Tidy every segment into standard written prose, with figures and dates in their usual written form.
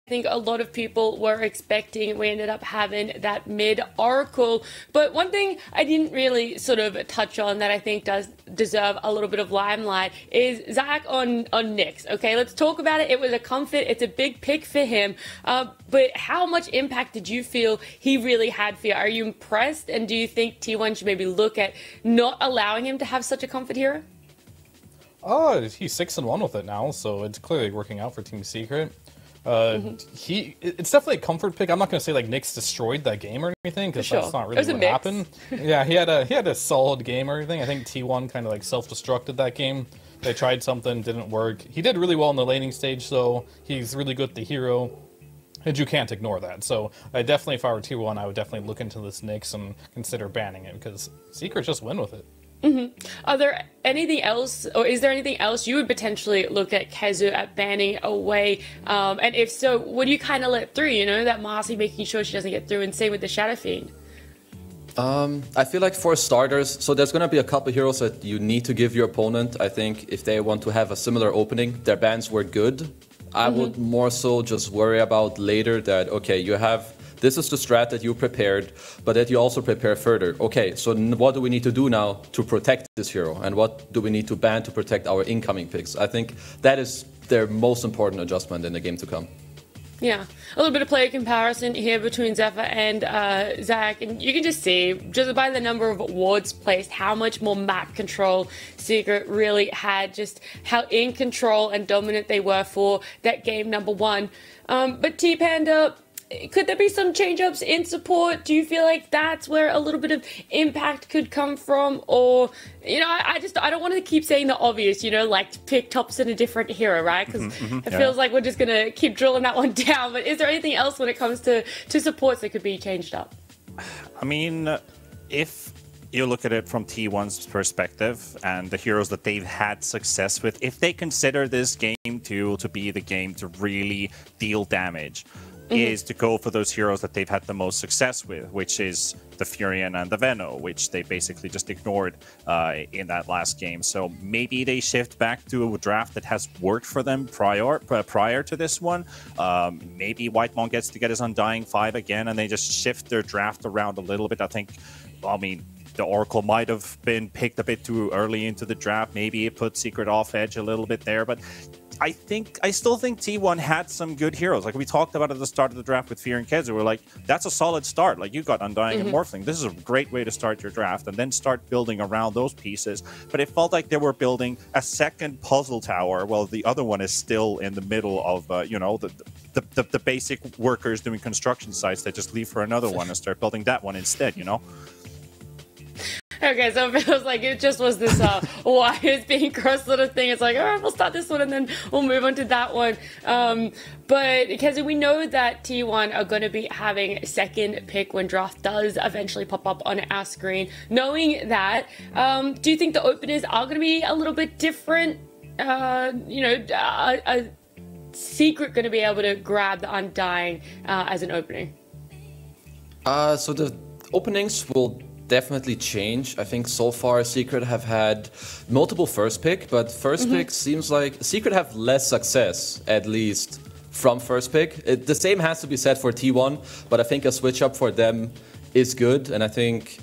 think a lot of people were expecting. We ended up having that mid Oracle. But one thing I didn't really sort of touch on that I think does deserve a little bit of limelight is Zach on Nyx. Okay, let's talk about it. It was a comfort. It's a big pick for him. But how much impact did you feel he really had for you? Are you impressed? And do you think T1 should maybe look at not allowing him to have such a comfort hero? Oh, he's 6-1 with it now, so it's clearly working out for Team Secret. It's definitely a comfort pick. I'm not going to say like Nyx destroyed that game or anything, because that's not really what happened. Yeah, he had a solid game or anything. I think T1 kind of like self-destructed that game. They tried something, didn't work. He did really well in the laning stage, so he's really good at the hero, and you can't ignore that. So I definitely, if I were T1, I would definitely look into this Nyx and consider banning it, because Secret just win with it. Are there anything else, or is there anything else you would potentially look at Kezu at banning away? And if so, would you kind of let through, you know, that Marcy making sure she doesn't get through, and same with the Shadow Fiend? I feel like for starters, so there's going to be a couple heroes that you need to give your opponent. I think if they want to have a similar opening, their bans were good. I would more so just worry about later that, okay, you have... This is the strat that you prepared, but that you also prepare further. Okay, so what do we need to do now to protect this hero? And what do we need to ban to protect our incoming picks? I think that is their most important adjustment in the game to come. Yeah, a little bit of player comparison here between Zephyr and Zach, and you can just see, just by the number of wards placed, how much more map control Secret really had, just how in control and dominant they were for that game number one. But T-Panda, could there be some change-ups in support? Do you feel like that's where a little bit of impact could come from? Or, you know, I don't want to keep saying the obvious, you know, like pick tops in a different hero, right? Because it feels like we're just going to keep drilling that one down. But is there anything else when it comes to supports that could be changed up? I mean, if you look at it from T1's perspective and the heroes that they've had success with, if they consider this game to be the game to really deal damage, is to go for those heroes that they've had the most success with, which is the Furion and the Veno, which they basically just ignored in that last game. So maybe they shift back to a draft that has worked for them prior to this one. Maybe Whitemon gets to get his Undying 5 again, and they just shift their draft around a little bit. I mean, the Oracle might have been picked a bit too early into the draft. Maybe it put Secret off edge a little bit there, but I still think T1 had some good heroes. Like we talked about at the start of the draft with Fear and Kezu. We're like, that's a solid start. Like you got Undying and Morphling. This is a great way to start your draft and then start building around those pieces. But it felt like they were building a second puzzle tower while the other one is still in the middle of, you know, the basic workers doing construction sites that just leave for another one and start building that one instead, you know? Okay, so it feels like it just was this wires being crossed sort of thing. It's like, all right, we'll start this one and then we'll move on to that one. But because we know that T1 are going to be having second pick when draft does eventually pop up on our screen. Knowing that, do you think the openers are going to be a little bit different? You know, a Secret going to be able to grab the Undying as an opening? So the openings will definitely change. I think so far Secret have had multiple first pick, but first pick seems like Secret have less success, at least from first pick. The same has to be said for T1, but I think a switch up for them is good, and I think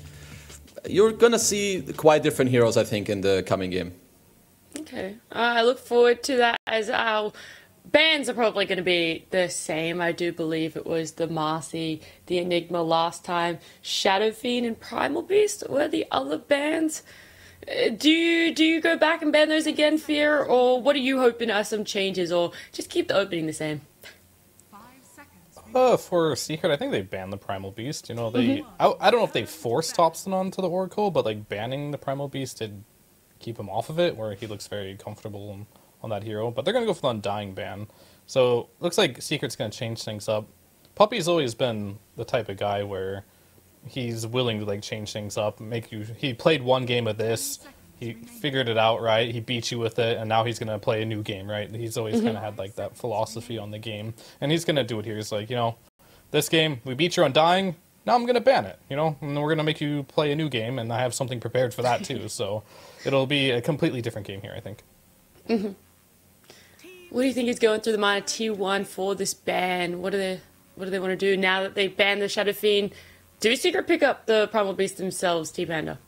you're gonna see quite different heroes, I think, in the coming game. Okay, I look forward to that, as our bans are probably going to be the same. I do believe it was the Marcy, the Enigma last time. Shadow Fiend and Primal Beast were the other bans. Do you go back and ban those again, Fear? Or what are you hoping are some changes? Or just keep the opening the same? For Secret, I think they banned the Primal Beast. You know, they I don't know if they forced Thompson onto the Oracle, but like banning the Primal Beast did keep him off of it, where he looks very comfortable on that hero. But they're going to go for the Undying ban. So looks like Secret's going to change things up. Puppy's always been the type of guy where he's willing to like change things up, he played one game of this, he figured it out, right? He beat you with it, and now he's going to play a new game, right? He's always kind of had like that philosophy on the game, and he's going to do it here. He's like, you know, this game, we beat your Undying, now I'm going to ban it, you know? And we're going to make you play a new game, and I have something prepared for that too. So it'll be a completely different game here, I think. What do you think is going through the mind of T1 for this ban? What do they want to do now that they've banned the Shadow Fiend? Do Secret pick up the Primal Beast themselves, T-Panda?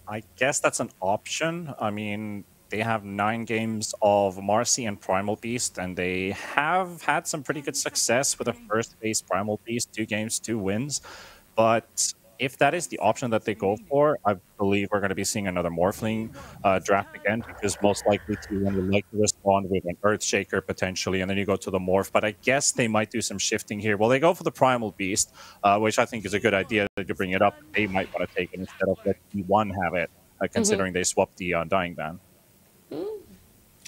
I guess that's an option. I mean, they have 9 games of Marcy and Primal Beast, and they have had some pretty good success with a first phase Primal Beast, 2 games, 2 wins. But if that is the option that they go for, I believe we're going to be seeing another Morphling draft again, because most likely T1 would like to respond with an Earthshaker potentially, and then you go to the Morph. But I guess they might do some shifting here. Well, they go for the Primal Beast, which I think is a good idea that you bring it up. They might want to take it instead of let T1 have it, considering they swapped the Undying ban.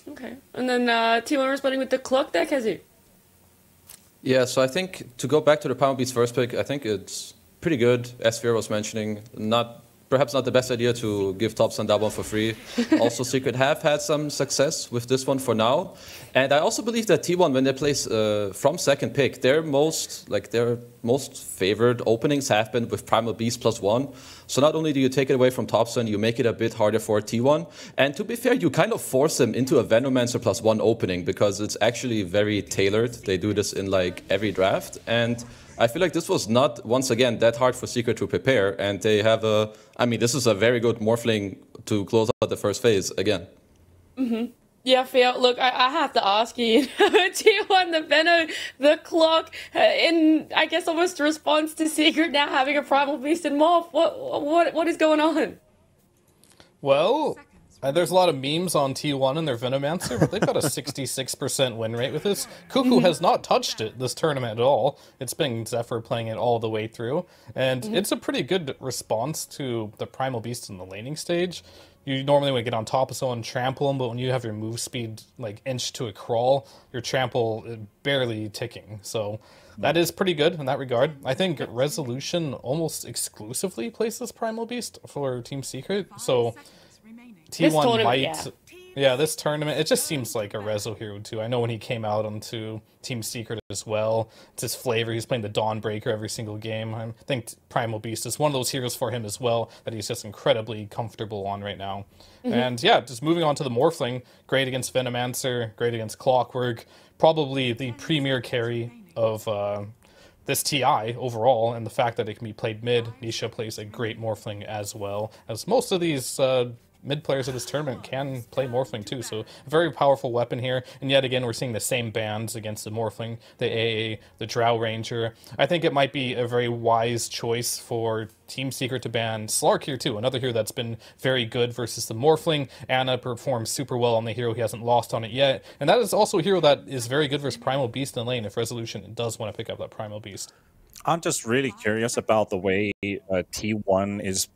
Okay. And then T1 responding with the clock there, Kazu. Yeah, so I think to go back to the Primal Beast first pick, I think it's pretty good. As Fear was mentioning, perhaps not the best idea to give Tops and Double for free. Also, Secret have had some success with this one for now. And I also believe that T1, when they place from second pick, their most favored openings have been with Primal Beast +1. So not only do you take it away from Topson, you make it a bit harder for T1. And to be fair, you kind of force them into a Venomancer +1 opening, because it's actually very tailored. They do this in like every draft. And I feel like this was not, once again, that hard for Secret to prepare. And they have this is a very good Morphling to close out the first phase again. Yeah, Phil, look, I have to ask you, T1, the Veno, the clock, in, I guess, almost a response to Secret now having a Primal Beast and Morph. What is going on? Well, there's a lot of memes on T1 and their Venomancer, but they've got a 66% win rate with this. Cuckoo has not touched it this tournament at all. It's been Zephyr playing it all the way through, and it's a pretty good response to the Primal Beast in the laning stage. You normally would get on top of someone, trample them, but when you have your move speed like inch to a crawl, your trample is barely ticking. So that is pretty good in that regard. I think Resolution almost exclusively plays this Primal Beast for Team Secret, so T1 might... Yeah, this tournament, it just seems like a Rezo hero too. I know when he came out onto Team Secret as well, it's his flavor. He's playing the Dawnbreaker every single game. I think Primal Beast is one of those heroes for him as well that he's just incredibly comfortable on right now. And yeah, just moving on to the Morphling, great against Venomancer, great against Clockwork, probably the premier carry of this TI overall, and the fact that it can be played mid. Nisha plays a great Morphling as well, as most of these mid players of this tournament can play Morphling too, so a very powerful weapon here. And yet again, we're seeing the same bans against the Morphling, the AA, the Drow Ranger. I think it might be a very wise choice for Team Secret to ban Slark here too, another hero that's been very good versus the Morphling. Anna performs super well on the hero, he hasn't lost on it yet. And that is also a hero that is very good versus Primal Beast in lane if Resolution does want to pick up that Primal Beast. I'm just really curious about the way T1 is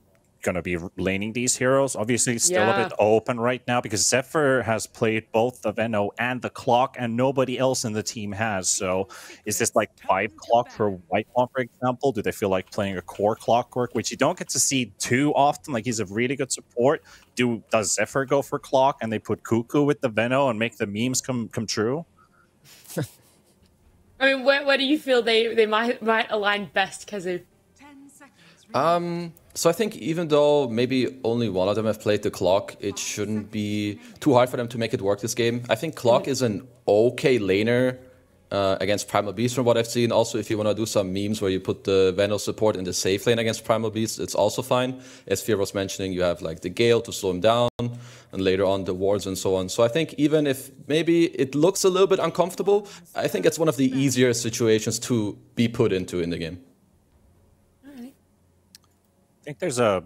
going to be laning these heroes. Obviously, it's still a bit open right now because Zephyr has played both the Veno and the Clock, and nobody else in the team has. So is this like 5 Clock for White Claw, for example? Do they feel like playing a core Clockwork, which you don't get to see too often? Like, he's a really good support. Does Zephyr go for Clock and they put Cuckoo with the Veno and make the memes come true? I mean, where do you feel they might align best, Kazu? So I think even though maybe only one of them have played the Clock, it shouldn't be too hard for them to make it work this game. I think Clock is an okay laner against Primal Beast from what I've seen. Also, if you want to do some memes where you put the Veno support in the safe lane against Primal Beast, it's also fine. As Fear was mentioning, you have like the Gale to slow him down, and later on the wards and so on. So I think even if maybe it looks a little bit uncomfortable, I think it's one of the easier situations to be put into in the game. I think there's a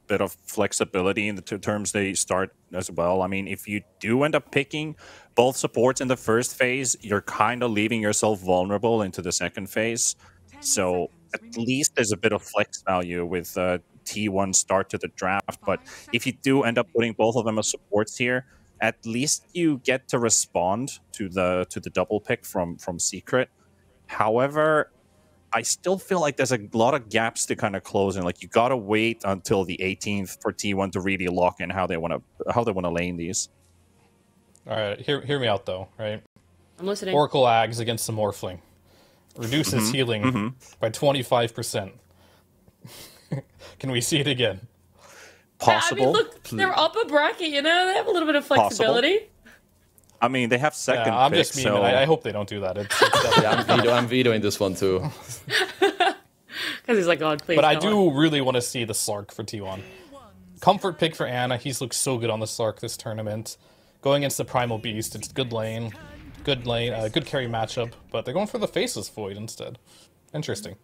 bit of flexibility in the terms they start as well. I mean, if you do end up picking both supports in the first phase, you're kind of leaving yourself vulnerable into the second phase. So at least there's a bit of flex value with T1 start to the draft. But if you do end up putting both of them as supports here, at least you get to respond to the double pick from Secret. However, I still feel like there's a lot of gaps to kind of close in. Like, you gotta wait until the 18th for T1 to really lock in how they want to lane these. All right, hear me out though. Right, I'm listening. Oracle Ags against the Morphling reduces healing by 25%. Can we see it again? Possible. I mean, look, they're upper bracket. You know, they have a little bit of flexibility. I mean, they have second pick, I'm just memeing. so... I hope they don't do that. I'm vetoing this one too. Because he's like, God, please. But I do really want to see the Slark for T1. Comfort pick for Ana. He's looked so good on the Slark this tournament. Going against the Primal Beast, it's good lane, good carry matchup. But they're going for the Faceless Void instead. Interesting.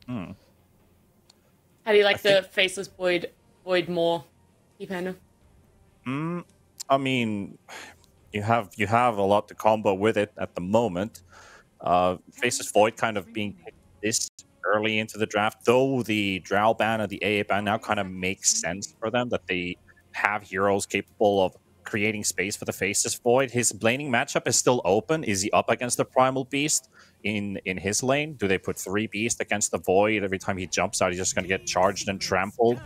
How do you like the Faceless Void more, Panda? I mean, you have a lot to combo with it at the moment. Faceless Void kind of being picked this early into the draft, though the Drow ban and the AA ban now kind of makes sense for them, that they have heroes capable of creating space for the Faceless Void. His laning matchup is still open. Is he up against the Primal Beast in his lane? Do they put 3 Beasts against the Void? Every time he jumps out, he's just going to get charged and trampled,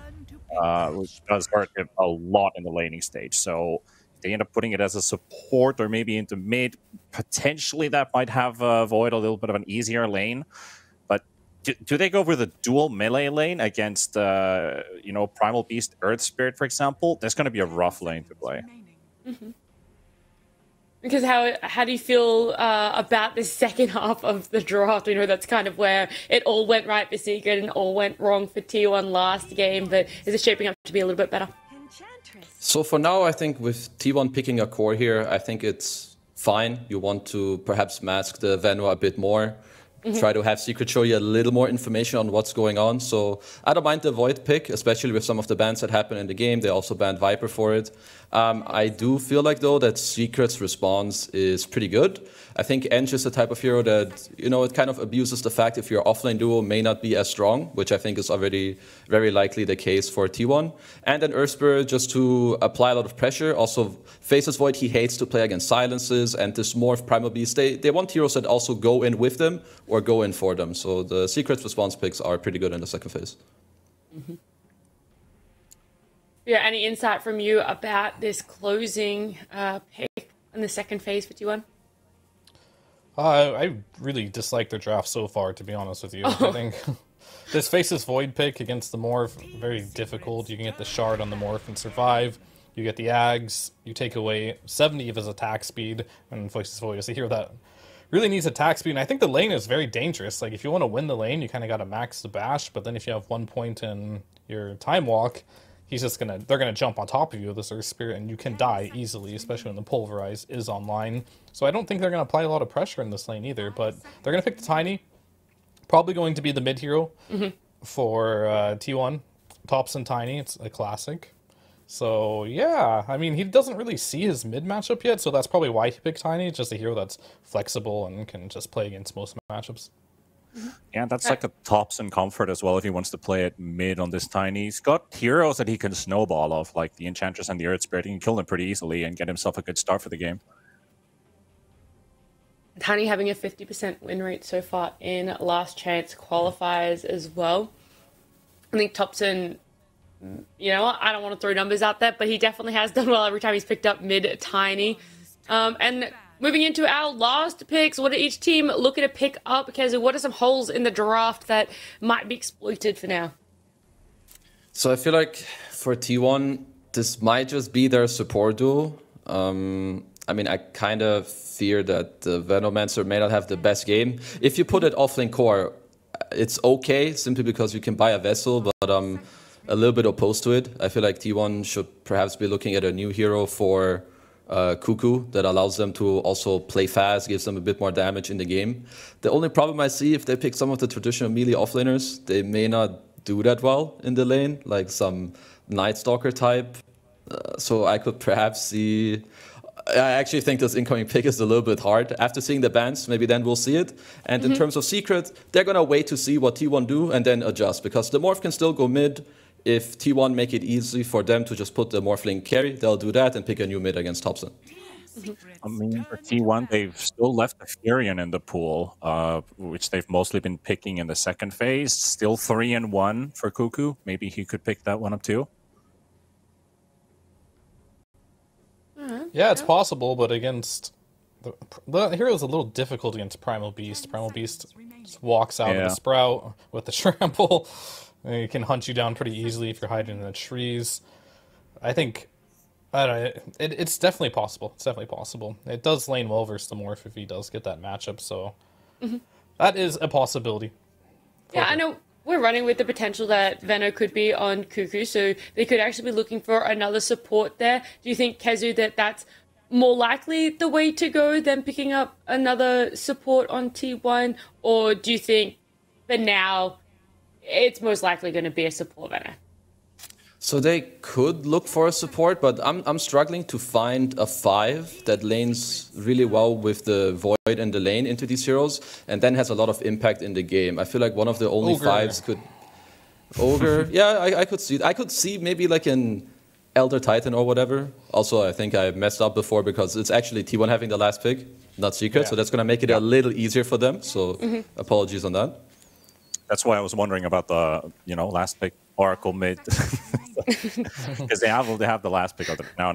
which does hurt him a lot in the laning stage. So they end up putting it as a support or maybe into mid. Potentially that might have Void a little bit of an easier lane. Do they go with a dual melee lane against, Primal Beast, Earth Spirit, for example? That's going to be a rough lane to play. Because how do you feel about the second half of the draft? We know that's kind of where it all went right for Secret and all went wrong for T1 last game, but is it shaping up to be a little bit better? So for now, I think with T1 picking a core here, I think it's fine. You want to perhaps mask the Venua a bit more. Try to have Secret show you a little more information on what's going on. So I don't mind the Void pick, especially with some of the bans that happen in the game. They also banned Viper for it. I do feel like, though, that Secret's response is pretty good. I think Ench is the type of hero that, it kind of abuses the fact if your offlane duo may not be as strong, which I think is already very likely the case for T1. And then Earthspirit just to apply a lot of pressure. Also, Faceless Void, he hates to play against silences, and this Morph Primal Beast, they want heroes that also go in with them or go in for them. So the Secret's response picks are pretty good in the second phase. Yeah, any insight from you about this closing pick in the second phase for T1? I really dislike their draft so far, to be honest with you. I think this Faceless Void pick against the Morph, very difficult. You can get the Shard on the Morph and survive. You get the Ags, you take away 70 of his attack speed, and Faceless Void is a hero that really needs attack speed. And I think the lane is very dangerous. Like, if you want to win the lane, you kind of got to max the bash, but then if you have 1 point in your time walk, they're gonna jump on top of you with this Earth Spirit, and you can die easily, especially when the Pulverize is online. So I don't think they're gonna apply a lot of pressure in this lane either, but they're gonna pick the Tiny. Probably going to be the mid hero for T1. Tops and Tiny, it's a classic. So yeah, I mean, he doesn't really see his mid matchup yet, so that's probably why he picked Tiny. It's just a hero that's flexible and can just play against most matchups. Yeah, that's like a tops and comfort as well if he wants to play it mid on this Tiny. He's got heroes that he can snowball off, like the Enchantress and the Earth Spirit. He can kill them pretty easily and get himself a good start for the game. Tiny having a 50% win rate so far in Last Chance qualifiers as well. I think Topson, I don't want to throw numbers out there, but he definitely has done well every time he's picked up mid Tiny. And moving into our last picks, what are each team looking to pick up? Because what are some holes in the draft that might be exploited for now? So I feel like for T1, this might just be their support duo. I mean, I kind of fear that the Venomancer may not have the best game. If you put it offlane core, it's okay, simply because you can buy a vessel, but I'm a little bit opposed to it. I feel like T1 should perhaps be looking at a new hero for Cuckoo that allows them to also play fast, gives them a bit more damage in the game. The only problem I see, if they pick some of the traditional melee offlaners, they may not do that well in the lane, like some Night Stalker type. So I could perhaps see... I actually think this incoming pick is a little bit hard. After seeing the bans, maybe then we'll see it. And in terms of Secret, they're going to wait to see what T1 do and then adjust, because the Morph can still go mid. If T1 make it easy for them to just put the Morphling carry, they'll do that and pick a new mid against Topson. I mean, for T1, they've still left the Furion in the pool, which they've mostly been picking in the second phase. Still 3-1 for Cuckoo. Maybe he could pick that one up too. Yeah, it's possible, but against... The hero's a little difficult against Primal Beast. Primal Beast just walks out of the Sprout with the Trample. He can hunt you down pretty easily if you're hiding in the trees. I think I don't know. It's definitely possible. It's definitely possible. It does lane well versus the Morph if he does get that matchup, so that is a possibility. Yeah, I know we're running with the potential that Veno could be on Cuckoo, so they could actually be looking for another support there. Do you think, Kezu, that that's more likely the way to go than picking up another support on T1? Or do you think for now it's most likely going to be a support Veno? So they could look for a support, but I'm struggling to find a 5 that lanes really well with the Void and the lane into these heroes, and then has a lot of impact in the game. I feel like one of the only Ogre. 5s could... Ogre? Yeah, I could see it. I could see maybe like an Elder Titan or whatever. Also, I think I messed up before because it's actually T1 having the last pick, not Secret, so that's going to make it a little easier for them, so apologies on that. That's why I was wondering about the, last pick Oracle mid. Because they have the last pick of the... No.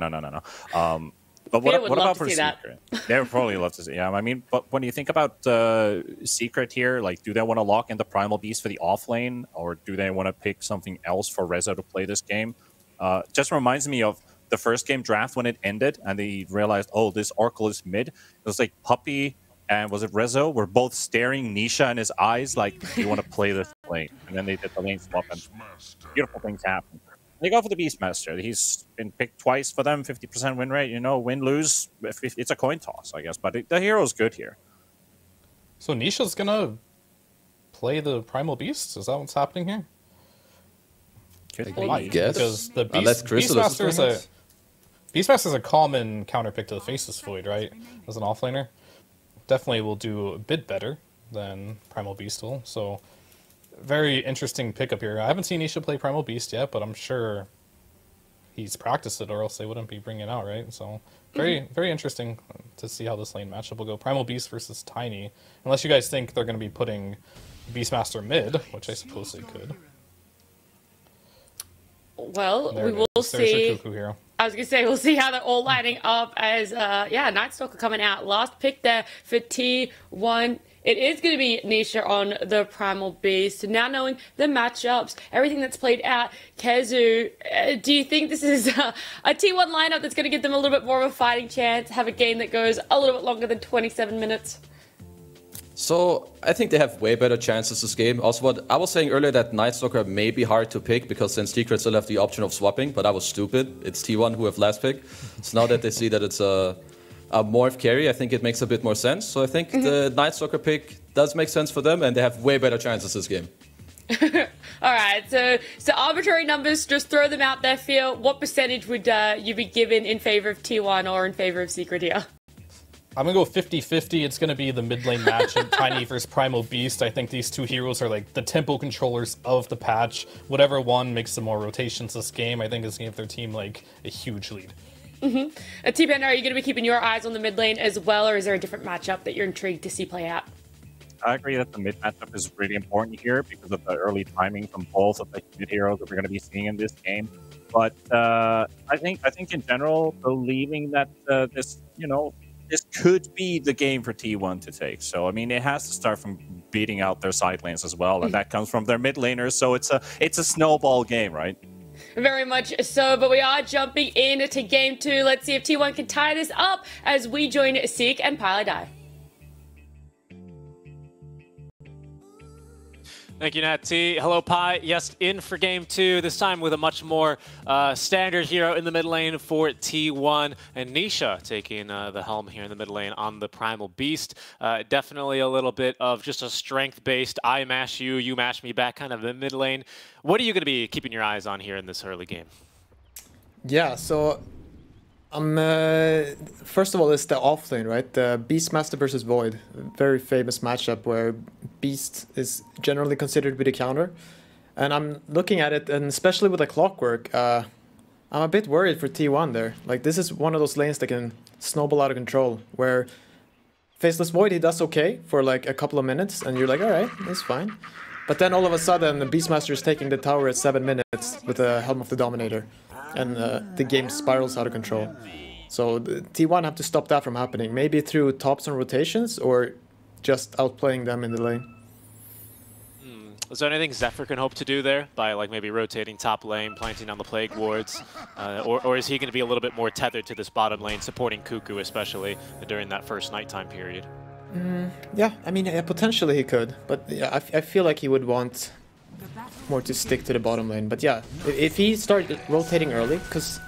But what about for Secret? They would probably love to see. Yeah, I mean, but when you think about Secret here, like, do they want to lock in the Primal Beast for the off lane, or do they want to pick something else for Rezo to play this game? Just reminds me of the first game draft when it ended, and they realized, oh, this Oracle is mid. It was like Puppy and was it Rezo were both staring Nisha in his eyes like, you want to play this lane? And then they did the lane swap, and beautiful things happened. They go for the Beastmaster. He's been picked twice for them, 50% win rate. Win, lose, it's a coin toss, I guess. But the hero's good here. So Nisha's going to play the Primal Beast? Is that what's happening here? I guess. Because the Beastmaster's a common counterpick to the Faceless Void, right? As an offlaner. Definitely will do a bit better than Primal Beast will. So, very interesting pickup here. I haven't seen Nisha play Primal Beast yet, but I'm sure he's practiced it, or else they wouldn't be bringing it out, right? So, very interesting to see how this lane matchup will go. Primal Beast versus Tiny. Unless you guys think they're going to be putting Beastmaster mid, which I suppose they could. Well, we will see. I was going to say, we'll see how they're all lining up as, Nightstalker coming out. Last pick there for T1. It is going to be Nisha on the Primal Beast. Now knowing the matchups, everything that's played out, Kezu, do you think this is a T1 lineup that's going to give them a little bit more of a fighting chance, have a game that goes a little bit longer than 27 minutes? So, I think they have way better chances this game. Also, what I was saying earlier, that Nightstalker may be hard to pick because then Secret still have the option of swapping, but I was stupid. It's T1 who have last pick. So now that they see that it's a Morph carry, I think it makes a bit more sense. So I think the Nightstalker pick does make sense for them, and they have way better chances this game. All right, so arbitrary numbers, just throw them out there, Phil. What percentage would you be given in favor of T1 or in favor of Secret here? I'm going to go 50-50. It's going to be the mid lane matchup, Tiny versus Primal Beast. I think these two heroes are like the tempo controllers of the patch. Whatever one makes some more rotations this game, I think is going to give their team like a huge lead. T-Panda, are you going to be keeping your eyes on the mid lane as well, or is there a different matchup that you're intrigued to see play out? I agree that the mid matchup is really important here because of the early timing from both of the mid heroes that we're going to be seeing in this game. But I think in general, believing that this could be the game for T1 to take. So, I mean, it has to start from beating out their side lanes as well, and that comes from their mid laners, so it's a snowball game, right? Very much so, but we are jumping into game 2. Let's see if T1 can tie this up as we join Seek and Paladai. Thank you, Nat T. Hello, Pi. Yes, in for game 2, this time with a much more standard hero in the mid lane for T1. And Nisha taking the helm here in the mid lane on the Primal Beast. Definitely a little bit of just a strength-based, I mash you, you mash me back kind of in mid lane. What are you going to be keeping your eyes on here in this early game? Yeah, so first of all, it's the offlane, right? The Beastmaster versus Void, very famous matchup where Beast is generally considered to be the counter. And I'm looking at it, and especially with the clockwork, I'm a bit worried for T1 there. Like, this is one of those lanes that can snowball out of control, where Faceless Void, he does okay for like a couple of minutes, and you're like, all right, that's fine. But then all of a sudden, the Beastmaster is taking the tower at 7 minutes with the Helm of the Dominator. And the game spirals out of control. So the T1 have to stop that from happening. Maybe through tops and rotations, or just outplaying them in the lane. Is there anything Zephyr can hope to do there by like maybe rotating top lane, planting on the Plague wards? Or is he going to be a little bit more tethered to this bottom lane, supporting Cuckoo especially during that first nighttime period? Yeah, I mean, potentially he could, but yeah, I feel like he would want more to stick to the bottom lane. But yeah, if he started rotating early, because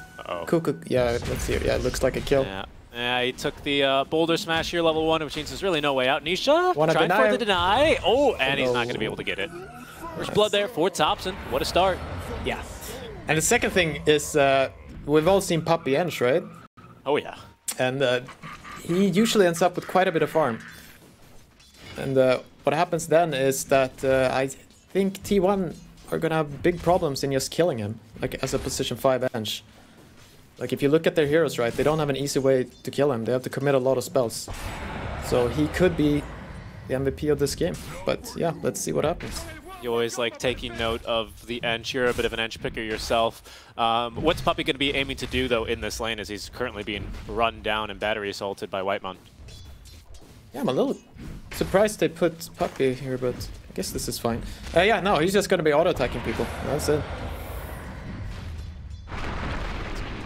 Cuckoo, yeah, let's see, yeah, it looks like a kill. Yeah, he took the Boulder Smash here, level 1, which means there's really no way out. Nisha trying deny. for the deny. Oh, and he's not going to be able to get it. There's blood there for Thompson. What a start. Yeah. And the second thing is, we've all seen Puppy Ench, right? Oh, yeah. And he usually ends up with quite a bit of farm. And what happens then is that I think T1 are going to have big problems in just killing him, like as a position 5 Ench. Like, if you look at their heroes, right, they don't have an easy way to kill him. They have to commit a lot of spells. So he could be the MVP of this game. But yeah, let's see what happens. You always like taking note of the Ench. You're a bit of an Ench picker yourself. What's Puppy going to be aiming to do, though, in this lane as he's currently being run down and battery assaulted by Whitemon? Yeah, I'm a little surprised they put Puppy here, but I guess this is fine. Yeah, no, he's just going to be auto-attacking people. That's it.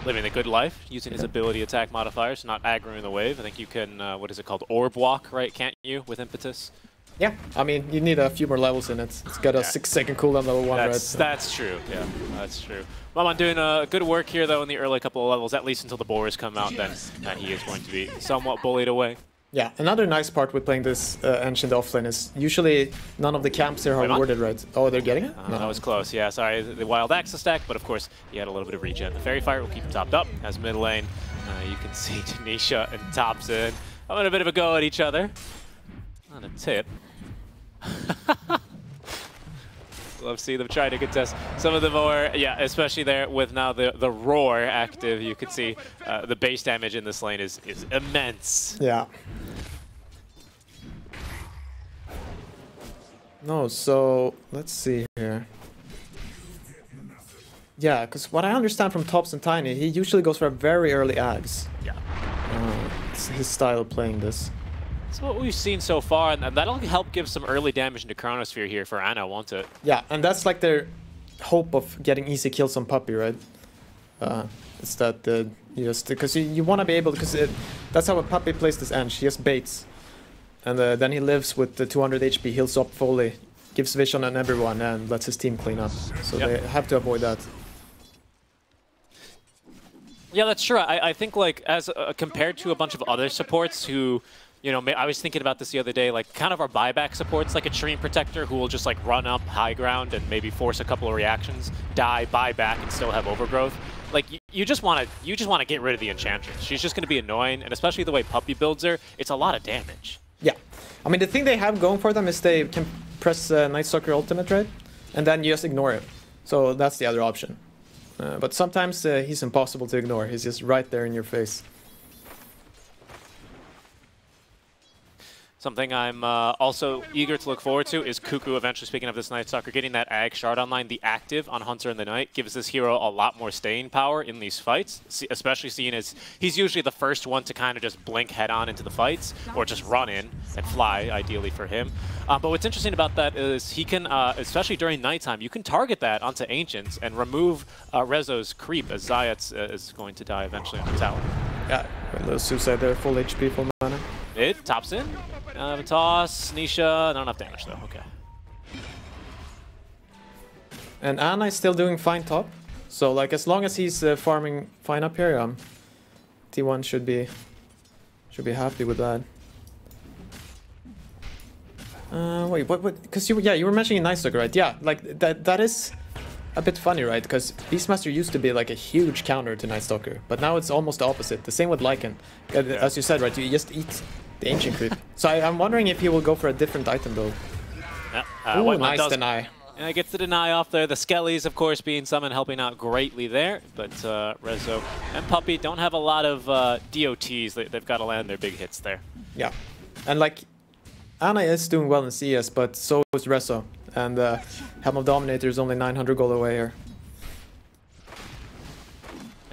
Living a good life, using his ability attack modifiers, not aggroing the wave. I think you can, what is it called, orb walk, right, can't you, with impetus? Yeah, I mean, you need a few more levels in it. It's got a 6-second cooldown level 1, right? So. That's true, yeah, that's true. Whitemon doing good work here, though, in the early couple of levels, at least until the boars come out, then he is going to be somewhat bullied away. Yeah, another nice part with playing this Ancient offlane is usually none of the camps here are warded, right? Oh, they're getting it? No. That was close, yeah, sorry, the wild access stack, but of course, he had a little bit of regen. The Fairy Fire will keep him topped up as mid lane. You can see Tanisha and Thompson having a bit of a go at each other. On a tip. Love seeing them trying to contest some of the more, yeah, especially there with now the roar active. You can see the base damage in this lane is immense. Yeah. No, so let's see here. Yeah, because what I understand from Tops and Tiny, he usually goes for a very early Ags. Yeah. It's his style of playing this. That's what we've seen so far, and that'll help give some early damage into Chronosphere here for Ana, won't it? Yeah, and that's like their hope of getting easy kills on Puppy, right? It's that you just because you want to be able, because that's how a Puppy plays this Ench. He just baits, and then he lives with the 200 HP, heals up fully, gives vision on everyone, and lets his team clean up. So they have to avoid that. Yeah, that's true. I think like as compared to a bunch of other supports who. You know, I was thinking about this the other day, like kind of our buyback supports, like a Xtreme Protector who will just like run up high ground and maybe force a couple of reactions, die, buy back, and still have overgrowth. Like you just want to get rid of the Enchantress. She's just going to be annoying, and especially the way Puppy builds her, it's a lot of damage. Yeah, I mean the thing they have going for them is they can press Night Stalker ultimate, right, and then you just ignore it. So that's the other option. But sometimes he's impossible to ignore. He's just right there in your face. Something I'm also eager to look forward to is Cuckoo eventually, speaking of this Night Stalker, getting that Ag Shard online. The active on Hunter in the Night gives this hero a lot more staying power in these fights, especially seeing as he's usually the first one to kind of just blink head on into the fights, or just run in and fly, ideally for him. But what's interesting about that is he can, especially during nighttime, you can target that onto Ancients and remove Rezo's creep, as Zayat's is going to die eventually on the tower. Yeah, a little suicide there, full HP, full mana. It tops in. Toss, Nisha, not enough damage though, okay. And Ana is still doing fine top, so like as long as he's farming fine up here, T1 should be happy with that. Wait, what? Because you were mentioning Night Stalker, right? Yeah, like that is a bit funny, right? Because Beastmaster used to be like a huge counter to Night Stalker, but now it's almost the opposite. The same with Lycan. As you said, right? You just eat the Ancient creep. So I'm wondering if he will go for a different item build. Ooh, nice deny. Yeah, gets the deny off there. The Skellies, of course, being summoned, helping out greatly there. But Rezo and Puppy don't have a lot of DOTs. They've got to land their big hits there. Yeah. And like, Ana is doing well in CS, but so is Rezo. And Helm of Dominator is only 900 gold away here.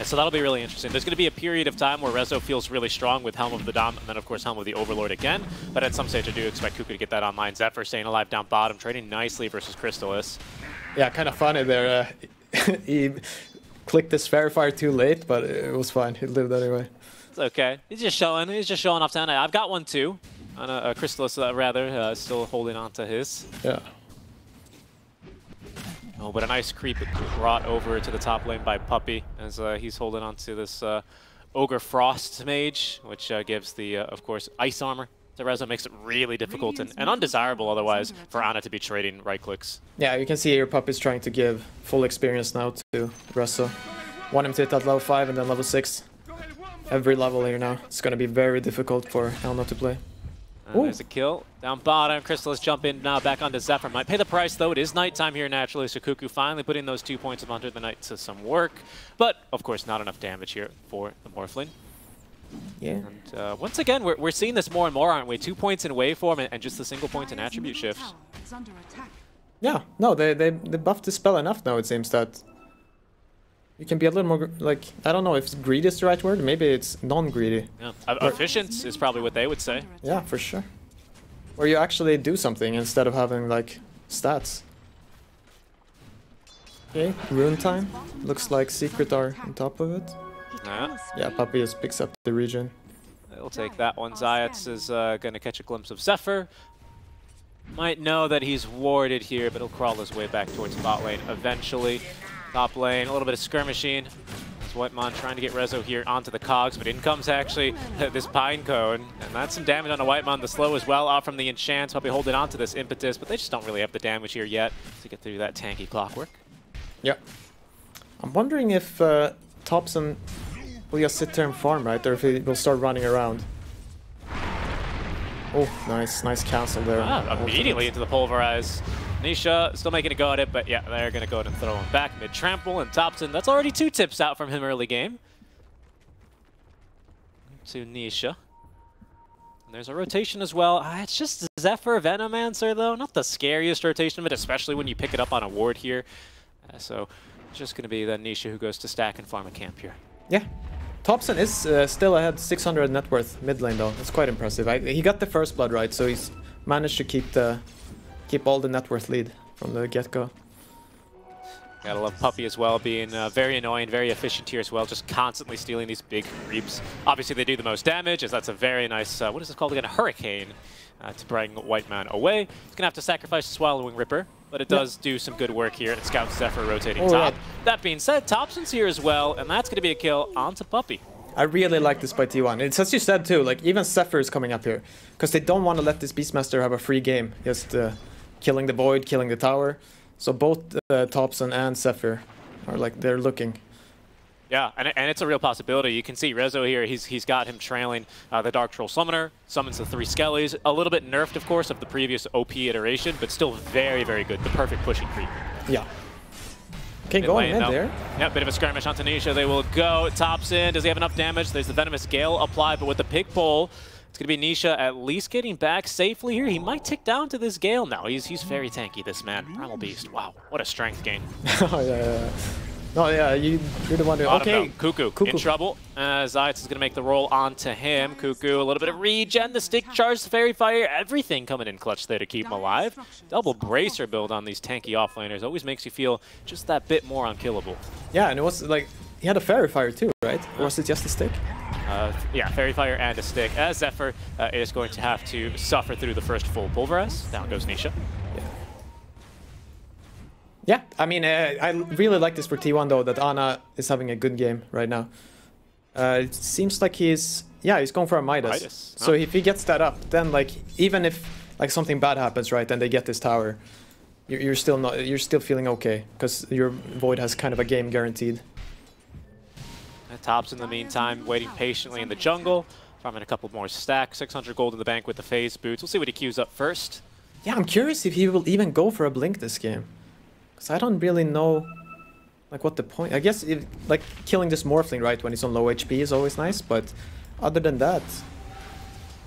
And so that'll be really interesting. There's going to be a period of time where Rezo feels really strong with Helm of the Dom, and then of course Helm of the Overlord again. But at some stage I do expect Kuku to get that online. Zephyr staying alive down bottom, trading nicely versus Crystallis. Yeah, kind of funny there. He clicked the Sphere Fire too late, but it was fine. He lived anyway. It's okay. He's just showing off down. I've got one too. On a Crystallis, rather, still holding on to his. Yeah. Oh, but a nice creep brought over to the top lane by Puppey as he's holding on to this Ogre Frost mage, which gives the, of course, ice armor to Rezo. Makes it really difficult and undesirable otherwise for Ana to be trading right clicks. Yeah, you can see here Puppey's trying to give full experience now to Rezo. Want him to hit that level 5 and then level 6. Every level here now. It's going to be very difficult for Helna to play. There's a kill. Down bottom, Crystallis jump in now back onto Zephyr. Might pay the price though. It is nighttime here naturally, so Kuku finally putting those 2 points of Under the Night to some work. But, of course, not enough damage here for the Morphling. Yeah. And once again, we're seeing this more and more, aren't we? 2 points in waveform and just the single point in attribute shifts. Yeah, no, they buffed the spell enough now, it seems, that you can be a little more, like, I don't know if greedy is the right word, maybe it's non-greedy. Yeah. Efficient is probably what they would say. Yeah, for sure. Or you actually do something instead of having, like, stats. Okay, rune time. Looks like Secret are on top of it. Yeah, Puppey just picks up the region. They'll take that one. Zayats is going to catch a glimpse of Zephyr. Might know that he's warded here, but he'll crawl his way back towards bot lane eventually. Top lane, a little bit of skirmishing. That's Whitemon trying to get Rezo here onto the cogs, but in comes actually this Pine Cone. And that's some damage on the Whitemon. The slow as well off from the enchant. Probably holding on to this impetus, but they just don't really have the damage here yet to get through that tanky clockwork. Yeah. I'm wondering if Thompson will just sit there and farm, right? Or if he will start running around. Oh, nice cancel there. Immediately into the Pulverize. Nisha still making a go at it, but yeah, they're going to go ahead and throw him back. Mid-trample, and Thompson, that's already 2 tips out from him early game. To Nisha. And there's a rotation as well. It's just Zephyr Venomancer, though. Not the scariest rotation, but especially when you pick it up on a ward here. So it's just going to be then Nisha who goes to stack and farm a camp here. Yeah. Thompson is still ahead 600 net worth mid lane, though. That's quite impressive. He got the first blood right, so he's managed to keep all the net worth lead from the get-go. Gotta love Puppey as well, being very annoying, very efficient here as well, just constantly stealing these big creeps. Obviously they do the most damage, as that's a very nice, what is this called again, a Hurricane, to bring Whiteman away. He's gonna have to sacrifice the Swallowing Ripper, but it does do some good work here, and it scouts Zephyr rotating top. That being said, Thompson's here as well, and that's gonna be a kill onto Puppey. I really like this by T1. It's as you said too, like even Zephyr is coming up here, because they don't want to let this Beastmaster have a free game, just killing the Void, killing the tower. So both Thompson and Zephyr are like, they're looking. Yeah, and it's a real possibility. You can see Rezo here, he's got him trailing the Dark Troll Summoner, summons the 3 Skellies, a little bit nerfed, of course, of the previous OP iteration, but still very, very good. The perfect pushing creep. Yeah. Okay, going in there. Yeah, bit of a skirmish on Tanisha. They will go. Thompson, does he have enough damage? There's the Venomous Gale applied, but with the Pig Pole, it's going to be Nisha at least getting back safely here. He might tick down to this Gale now. He's very tanky, this man. Primal Beast. Wow, what a strength gain. Oh, yeah. No, yeah, you're the one who... Okay. Kuku in trouble. Zayats is going to make the roll onto him. Kuku, a little bit of regen, the stick charge, the Fairy Fire, everything coming in clutch there to keep him alive. Double Bracer build on these tanky offlaners always makes you feel just that bit more unkillable. Yeah, and it was like, he had a Fairy Fire too, right? Or was it just a stick? Yeah, Fairy Fire and a stick. As Zephyr is going to have to suffer through the first full Pulverize. Down goes Nisha. Yeah, I mean, I really like this for T1 though, that Ana is having a good game right now. It seems like he's going for a Midas. So if he gets that up, then like, even if like something bad happens, right, and they get this tower, you're still feeling okay, because your Void has kind of a game guaranteed. Tops in the meantime, waiting patiently in the jungle, farming a couple more stacks, 600 gold in the bank with the phase boots. We'll see what he queues up first. Yeah, I'm curious if he will even go for a blink this game. Because I don't really know, like, what the point... I guess, if, like, killing this Morphling, right, when he's on low HP is always nice, but other than that,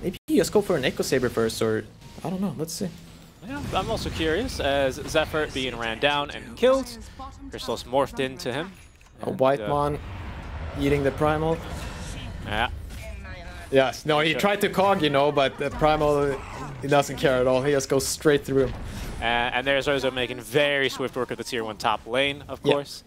maybe you just go for an Echo Saber first, or... I don't know, let's see. Yeah, I'm also curious, as Zephyr being ran down and killed, Crystallis morphed into him. A Whitemon. eating the Primal. Yeah. Yes, no, he tried to cog, you know, but the Primal, he doesn't care at all. He just goes straight through him. And there's Rezo making very swift work of the tier 1 top lane, of course.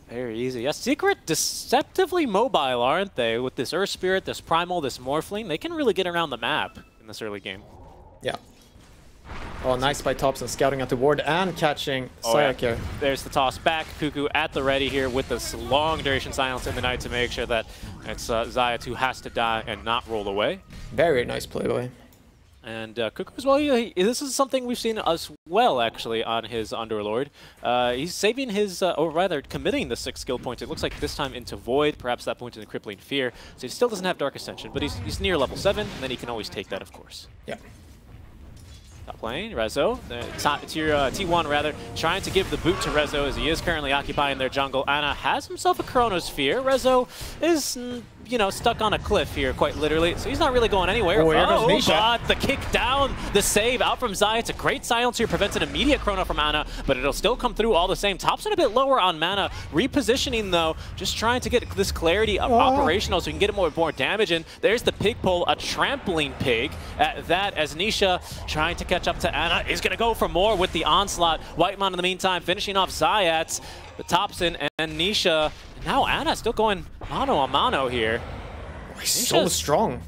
Very easy. Yes, Secret deceptively mobile, aren't they? With this Earth Spirit, this Primal, this Morphling, they can really get around the map in this early game. Yeah. Oh, nice by Thompson, scouting at the ward and catching Sayak here. There's the toss back. Cuckoo at the ready here with this long duration silence in the night to make sure that it's Zayat who has to die and not roll away. Very nice play by him. And Cuckoo as well, this is something we've seen as well, actually, on his Underlord. He's saving his, or rather, committing the 6 skill points. It looks like this time into Void, perhaps that point in the Crippling Fear. So he still doesn't have Dark Ascension, but he's near level 7, and then he can always take that, of course. Yeah. Top lane, Rezo, T1 rather, trying to give the boot to Rezo as he is currently occupying their jungle. Ana has himself a Chronosphere. Rezo is, you know, stuck on a cliff here, quite literally, so he's not really going anywhere. Oh, but the kick down, the save out from Zai. It's a great silence here, prevents an immediate Chrono from Ana, but it'll still come through all the same. Thompson a bit lower on mana, repositioning though, just trying to get this clarity of operational so he can get more damage in. There's the pig pull, a trampling pig at that, as Nisha trying to catch up to Ana is going to go for more with the onslaught. Whitemon in the meantime finishing off Zayat, the Thompson and Nisha. And now Ana still going mano a mano here. Oh, he's so strong.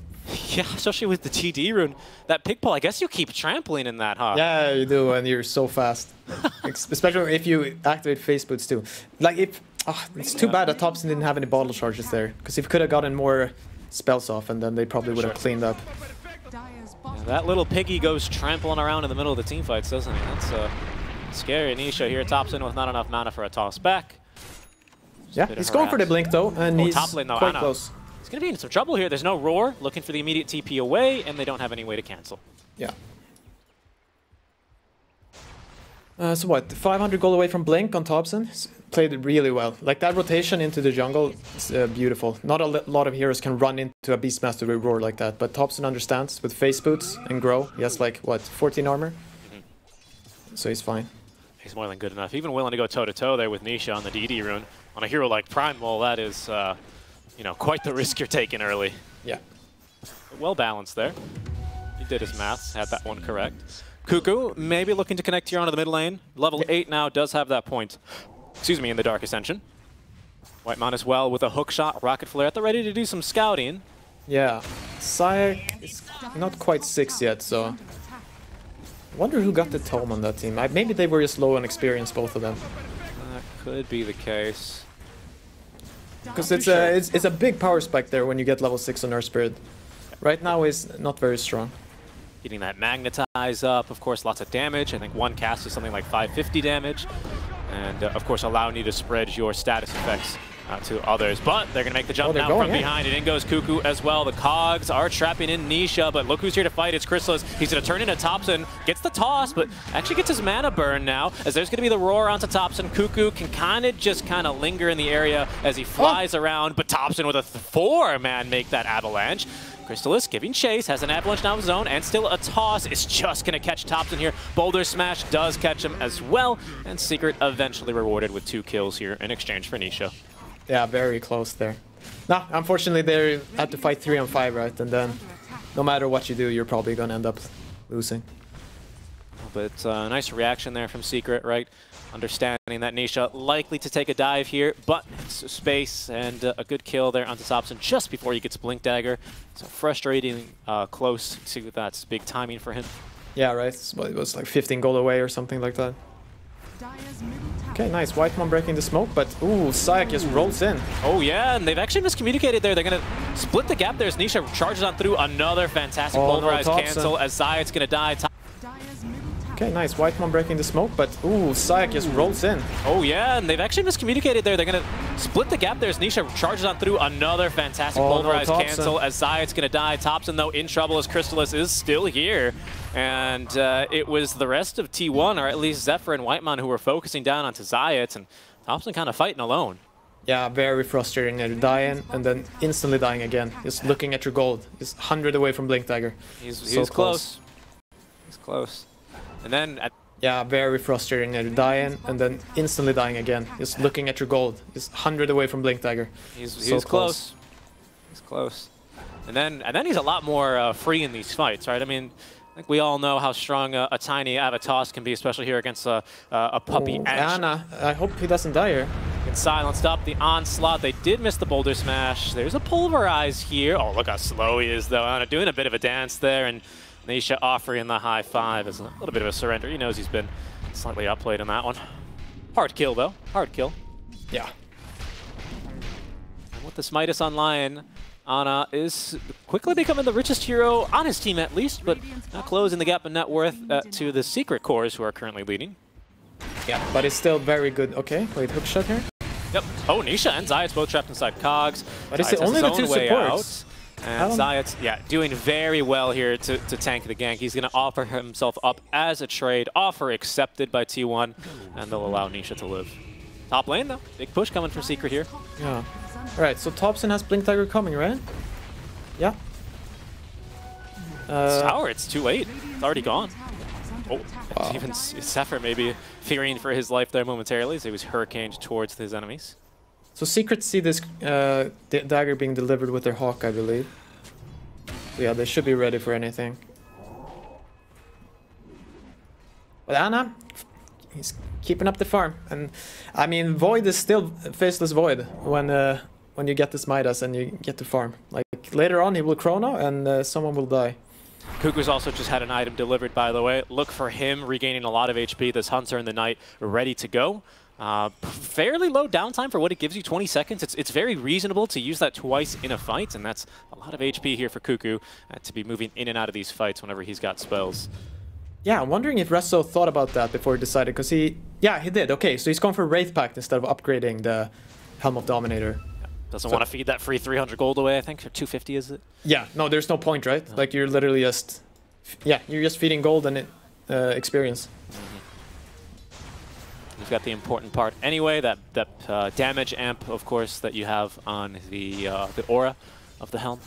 Yeah, especially with the TD rune. That pig pull, I guess you keep trampling in that, huh? Yeah, you do, and you're so fast. Especially if you activate face boots too. Like, it's too bad that Thompson didn't have any bottle charges there, because he could have gotten more spells off, and then they probably would have cleaned up. Yeah, that little piggy goes trampling around in the middle of the team fights, doesn't he? That's scary. Nisha here, Thompson with not enough mana for a toss back. Yeah, he's going for the blink though, and he's top lane, though, quite Ana. close. He's going to be in some trouble here. There's no Roar, looking for the immediate TP away, and they don't have any way to cancel. Yeah. So what, 500 gold away from Blink on Thompson? Played it really well. Like, that rotation into the jungle is beautiful. Not a lot of heroes can run into a Beastmaster with Roar like that, but Thompson understands with face boots and grow. He has like, what, 14 armor? So he's fine. He's more than good enough. Even willing to go toe-to-toe there with Nisha on the DD rune. On a hero like Primal, that is, you know, quite the risk you're taking early. Yeah. Well balanced there. He did his maths, had that one correct. Cuckoo, maybe looking to connect here onto the mid lane. Level 8 now, does have that point, excuse me, in the Dark Ascension. Whitemon as well with a hook shot, rocket flare at the ready to do some scouting. Yeah. Sayak is not quite 6 yet, so... I wonder who got the tome on that team. Maybe they were just low on experience, both of them. That could be the case. Because it's a big power spike there when you get level 6 on Earth Spirit. Right now is not very strong. Getting that magnetize up, of course, lots of damage. I think one cast is something like 550 damage. And of course, allowing you to spread your status effects to others. But they're going to make the jump now from behind. And in goes Cuckoo as well. The Cogs are trapping in Nisha, but look who's here to fight. It's Chrysalis. He's going to turn into Thompson. Gets the toss, but actually gets his mana burn now, as there's going to be the roar onto Thompson. Cuckoo can kind of linger in the area as he flies around, but Thompson with a 4-man make that avalanche. Chrysalis giving chase, has an avalanche now of his own, and still a toss is just going to catch Thompson here. Boulder Smash does catch him as well, and Secret eventually rewarded with 2 kills here in exchange for Nisha. Yeah, very close there. No, unfortunately they had to fight 3 on 5, right? And then no matter what you do, you're probably going to end up losing. But nice reaction there from Secret, right? Understanding that Nisha likely to take a dive here, but it's space and a good kill there onto Thompson just before he gets Blink Dagger. So frustrating close to that's big timing for him. Yeah, right. It was like 15 gold away or something like that. Okay, nice. Whitemon breaking the smoke, but ooh, Sayak just rolls in. Oh yeah, and they've actually miscommunicated there. They're going to split the gap there as Nisha charges on through another fantastic pulverized cancel as Zayat's going to die. Okay, nice. Whitemon breaking the smoke, but ooh, Sayak just rolls in. Oh yeah, and they've actually miscommunicated there. They're going to split the gap there as Nisha charges on through another fantastic pulverized cancel as Zayat's going to die. Thompson, though, in trouble as Chrysalis is still here. And it was the rest of T1, or at least Zephyr and Whitemon, who were focusing down onto Zayat, and Thompson kind of fighting alone. Yeah, very frustrating. You're dying, and then instantly dying again. Just looking at your gold. Just 100 away from Blink Dagger. He's close. He's close. And then Yeah, very frustrating. They're dying and then instantly dying again. Just looking at your gold. Just 100 away from Blink Dagger. He's so close. He's close. And then he's a lot more free in these fights, right? I mean, I think we all know how strong a tiny Avatos can be, especially here against a puppy. Anna, I hope he doesn't die here. It's silenced up the onslaught. They did miss the boulder smash. There's a pulverize here. Oh, look how slow he is, though. Anna doing a bit of a dance there, and Nisha offering the high five as a little bit of a surrender. He knows he's been slightly outplayed in that one. Hard kill, though. Hard kill. Yeah. And with this Midas on Lion, Anna is quickly becoming the richest hero on his team, at least, but not closing the gap in net worth to the Secret Cores, who are currently leading. Yeah, but it's still very good. Okay, wait, hook shot here. Yep. Oh, Nisha and Zayat's both trapped inside Cogs. But it's only the two supports. And Zayat's, yeah, doing very well here to tank the gank. He's going to offer himself up as a trade. Offer accepted by T1, and they'll allow Nisha to live. Top lane, though. Big push coming from Secret here. Yeah. Alright, so Thompson has Blink Dagger coming, right? Yeah. Tower, it's too late. It's already gone. Oh, wow. Even Zephyr maybe fearing for his life there momentarily as he was hurricaned towards his enemies. So Secret see this dagger being delivered with their Hawk, I believe. Yeah, they should be ready for anything. But Anna, he's keeping up the farm. And I mean, Void is still faceless Void when you get this Midas and you get to farm. Like later on he will chrono and someone will die. Kuku's also just had an item delivered, by the way. Look for him regaining a lot of HP. This Hunter in the Night ready to go. Fairly low downtime for what it gives you, 20 seconds. It's very reasonable to use that twice in a fight, and that's a lot of HP here for Kuku to be moving in and out of these fights whenever he's got spells. Yeah, I'm wondering if Resso thought about that before he decided, because he did. Okay, so he's gone for Wraith Pact instead of upgrading the Helm of Dominator. Doesn't want to feed that free 300 gold away, I think, or 250 is it? Yeah, no, there's no point, right? No. Like you're literally just, you're just feeding gold and experience. You've got the important part anyway, that damage amp, of course, that you have on the aura of the helm.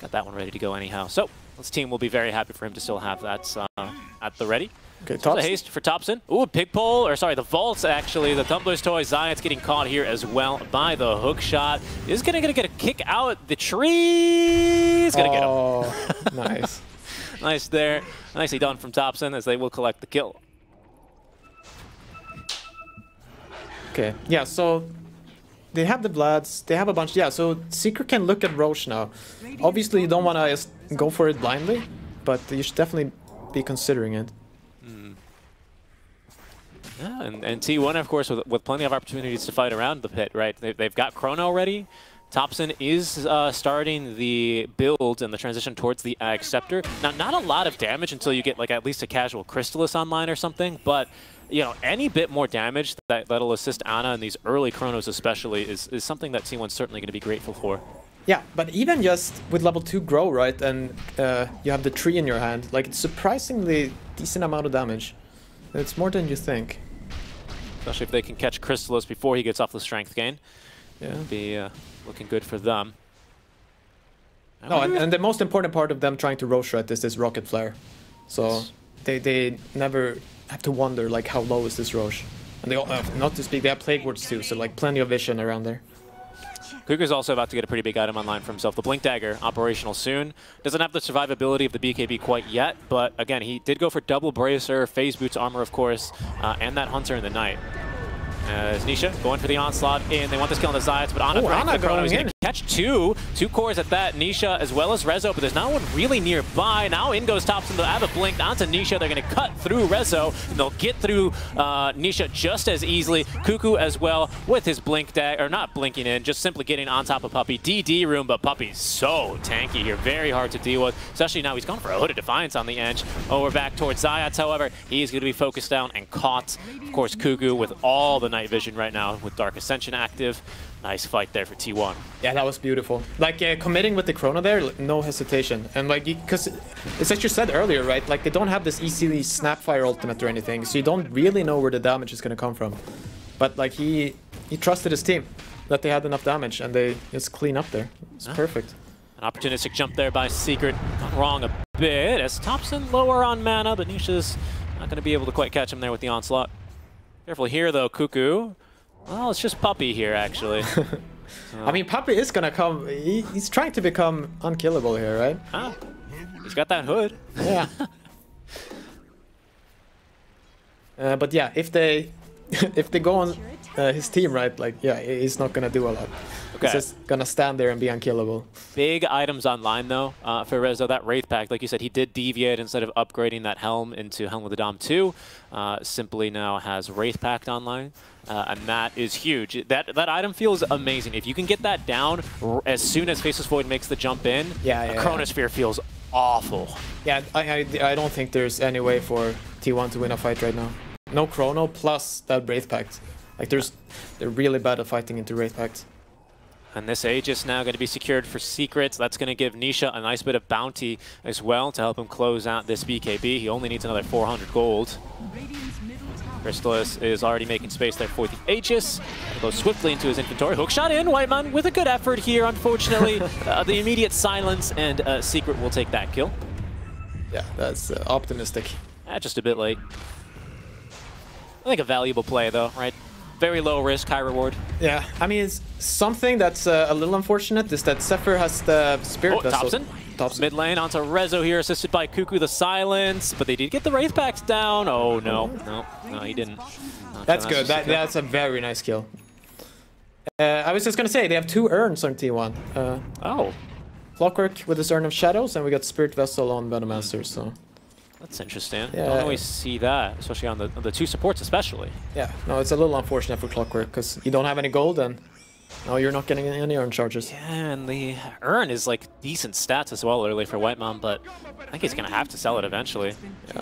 Got that one ready to go anyhow. So this team will be very happy for him to still have that at the ready. Okay, so haste for Thompson. Ooh, pig pole, or sorry, the vaults actually. The Tumbler's Toy, Zayat's getting caught here as well by the hook shot. Is gonna get a kick out the tree. He's gonna get him. Oh, nice. Nice there. Nicely done from Thompson as they will collect the kill. Okay, yeah, so they have the Vlads, they have a bunch, so Secret can look at Roche now. Obviously you don't want to just go for it blindly, but you should definitely be considering it. Yeah, and T1, of course, with plenty of opportunities to fight around the pit, right? They've got Chrono ready. Thompson is starting the build and the transition towards the Ag Scepter. Now, not a lot of damage until you get like at least a casual Crystallis online or something, but you know, any bit more damage that'll assist Anna in these early Chronos especially is something that T1's certainly going to be grateful for. Yeah, but even just with level 2 grow, right, and you have the tree in your hand, like it's surprisingly decent amount of damage. It's more than you think. Especially if they can catch Crystallis before he gets off the strength gain. Yeah. It'd be looking good for them. No, and the most important part of them trying to Roche Rat is this Rocket Flare. So they never have to wonder like how low is this Roche. And they all, not to speak, they have Plague Wards too, so like plenty of vision around there. Kuku's also about to get a pretty big item online for himself. The Blink Dagger, operational soon. Doesn't have the survivability of the BKB quite yet, but again, he did go for double Bracer, Phase Boots armor, of course, and that Hunter in the Night. As Nisha going for the onslaught in. They want this kill on the Zayats, but Anna going to catch two cores at that. Nisha as well as Rezo, but there's not one really nearby. Now in goes Thompson. They'll have a blink onto Nisha. They're going to cut through Rezo, and they'll get through Nisha just as easily. Kuku as well with his blink dag, or not blinking in, just simply getting on top of Puppey. DD room, but Puppey's so tanky here. Very hard to deal with, especially now he's gone for a Hooded Defiance on the edge. Oh, we're back towards Zayats, however. He's going to be focused down and caught. Of course, Kuku with all the night vision right now with Dark Ascension active. Nice fight there for T1. Yeah, that was beautiful. Like committing with the Chrono there, no hesitation. And like, because it's as you said earlier, right? Like they don't have this easily Snapfire ultimate or anything, so you don't really know where the damage is going to come from. But like he trusted his team that they had enough damage, and they just clean up there. It's perfect. An opportunistic jump there by Secret. Gone wrong a bit as Thompson lower on mana, but Nisha's Not going to be able to quite catch him there with the onslaught. Careful here, though, Cuckoo. Well, it's just Puppey here, actually. I mean, Puppey is going to come... He's trying to become unkillable here, right? Ah, he's got that hood. Yeah. But yeah, if they go on his team, right, like, yeah, he's not going to do a lot. Okay. He's just going to stand there and be unkillable. Big items online, though, for Rezo. That Wraith Pact, like you said, he did deviate instead of upgrading that helm into Helm of the Dom 2. Simply now has Wraith Pact online, and that is huge. That item feels amazing. If you can get that down as soon as Faceless Void makes the jump in, Chronosphere feels awful. Yeah, I don't think there's any way for T1 to win a fight right now. No Chrono plus that Wraith Pact. Like, they're really bad at fighting into Wraith Pact. And this Aegis now going to be secured for Secrets. That's going to give Nisha a nice bit of bounty as well to help him close out this BKB. He only needs another 400 gold. Crystallis is already making space there for the Aegis. He'll go swiftly into his inventory. Hookshot in, Whiteman with a good effort here. Unfortunately, the immediate silence, and Secret will take that kill. Yeah, that's optimistic. Just a bit late. I think a valuable play, though, right? Very low risk, high reward. Yeah, I mean, it's something that's a little unfortunate is that Zephyr has the Spirit Vessel. Thompson. Mid lane onto Rezo here, assisted by Cuckoo the Silence, but they did get the Wraith Packs down. Oh, no, he didn't. That's good. That's a very nice kill. I was just going to say, they have 2 urns on T1. Clockwork with his Urn of Shadows, and we got Spirit Vessel on Venomancer, so... That's interesting. Yeah. I don't always see that, especially on the 2 supports especially. Yeah, no, it's a little unfortunate for Clockwork, because you don't have any gold, and no, you're not getting any urn charges. Yeah, and the urn is like decent stats as well early for Whitemon, but I think he's going to have to sell it eventually. Yeah.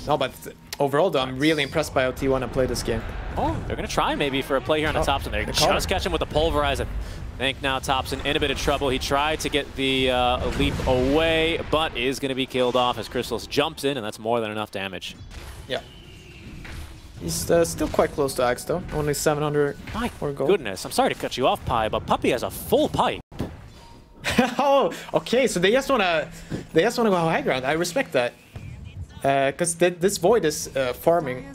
No, but overall, though, I'm really impressed by how T1 have played this game. Oh, they're going to try maybe for a play here on the Thompson. They just catch him with the Pulverize. I think now Thompson in a bit of trouble. He tried to get the leap away, but is going to be killed off as Crystallis jumps in, and that's more than enough damage. Yeah. He's still quite close to Axe, though. Only 700 or gold. Goodness, I'm sorry to cut you off, Pi, but Puppey has a full pipe. Oh, okay. So they just wanna go high ground. I respect that, because this Void is farming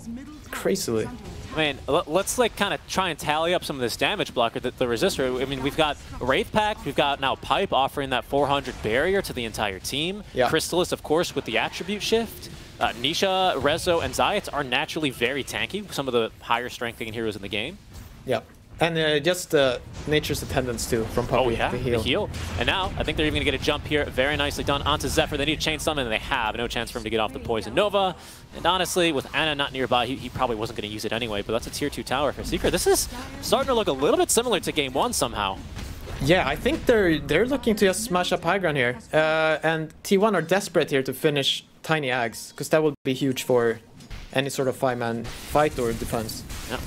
crazily. I mean, let's like kind of try and tally up some of this damage blocker, the resistor. I mean, we've got Wraith Pact, we've got now Pipe offering that 400 barrier to the entire team. Yeah. Crystallis, of course, with the attribute shift. Nisha, Rezo, and Zayats are naturally very tanky, some of the higher strengthening heroes in the game. Yeah. And just Nature's Attendance, too, from Puppey. Oh, yeah, the heal. And now, I think they're even going to get a jump here. Very nicely done onto Zephyr. They need to chain summon, and they have. No chance for him to get off the Poison Nova. And honestly, with Ana not nearby, he probably wasn't going to use it anyway, but that's a tier 2 tower for Secret. This is starting to look a little bit similar to Game 1 somehow. Yeah, I think they're looking to just smash up high ground here. And T1 are desperate here to finish Tiny Ags, because that would be huge for any sort of 5-man fight or defense. Yeah.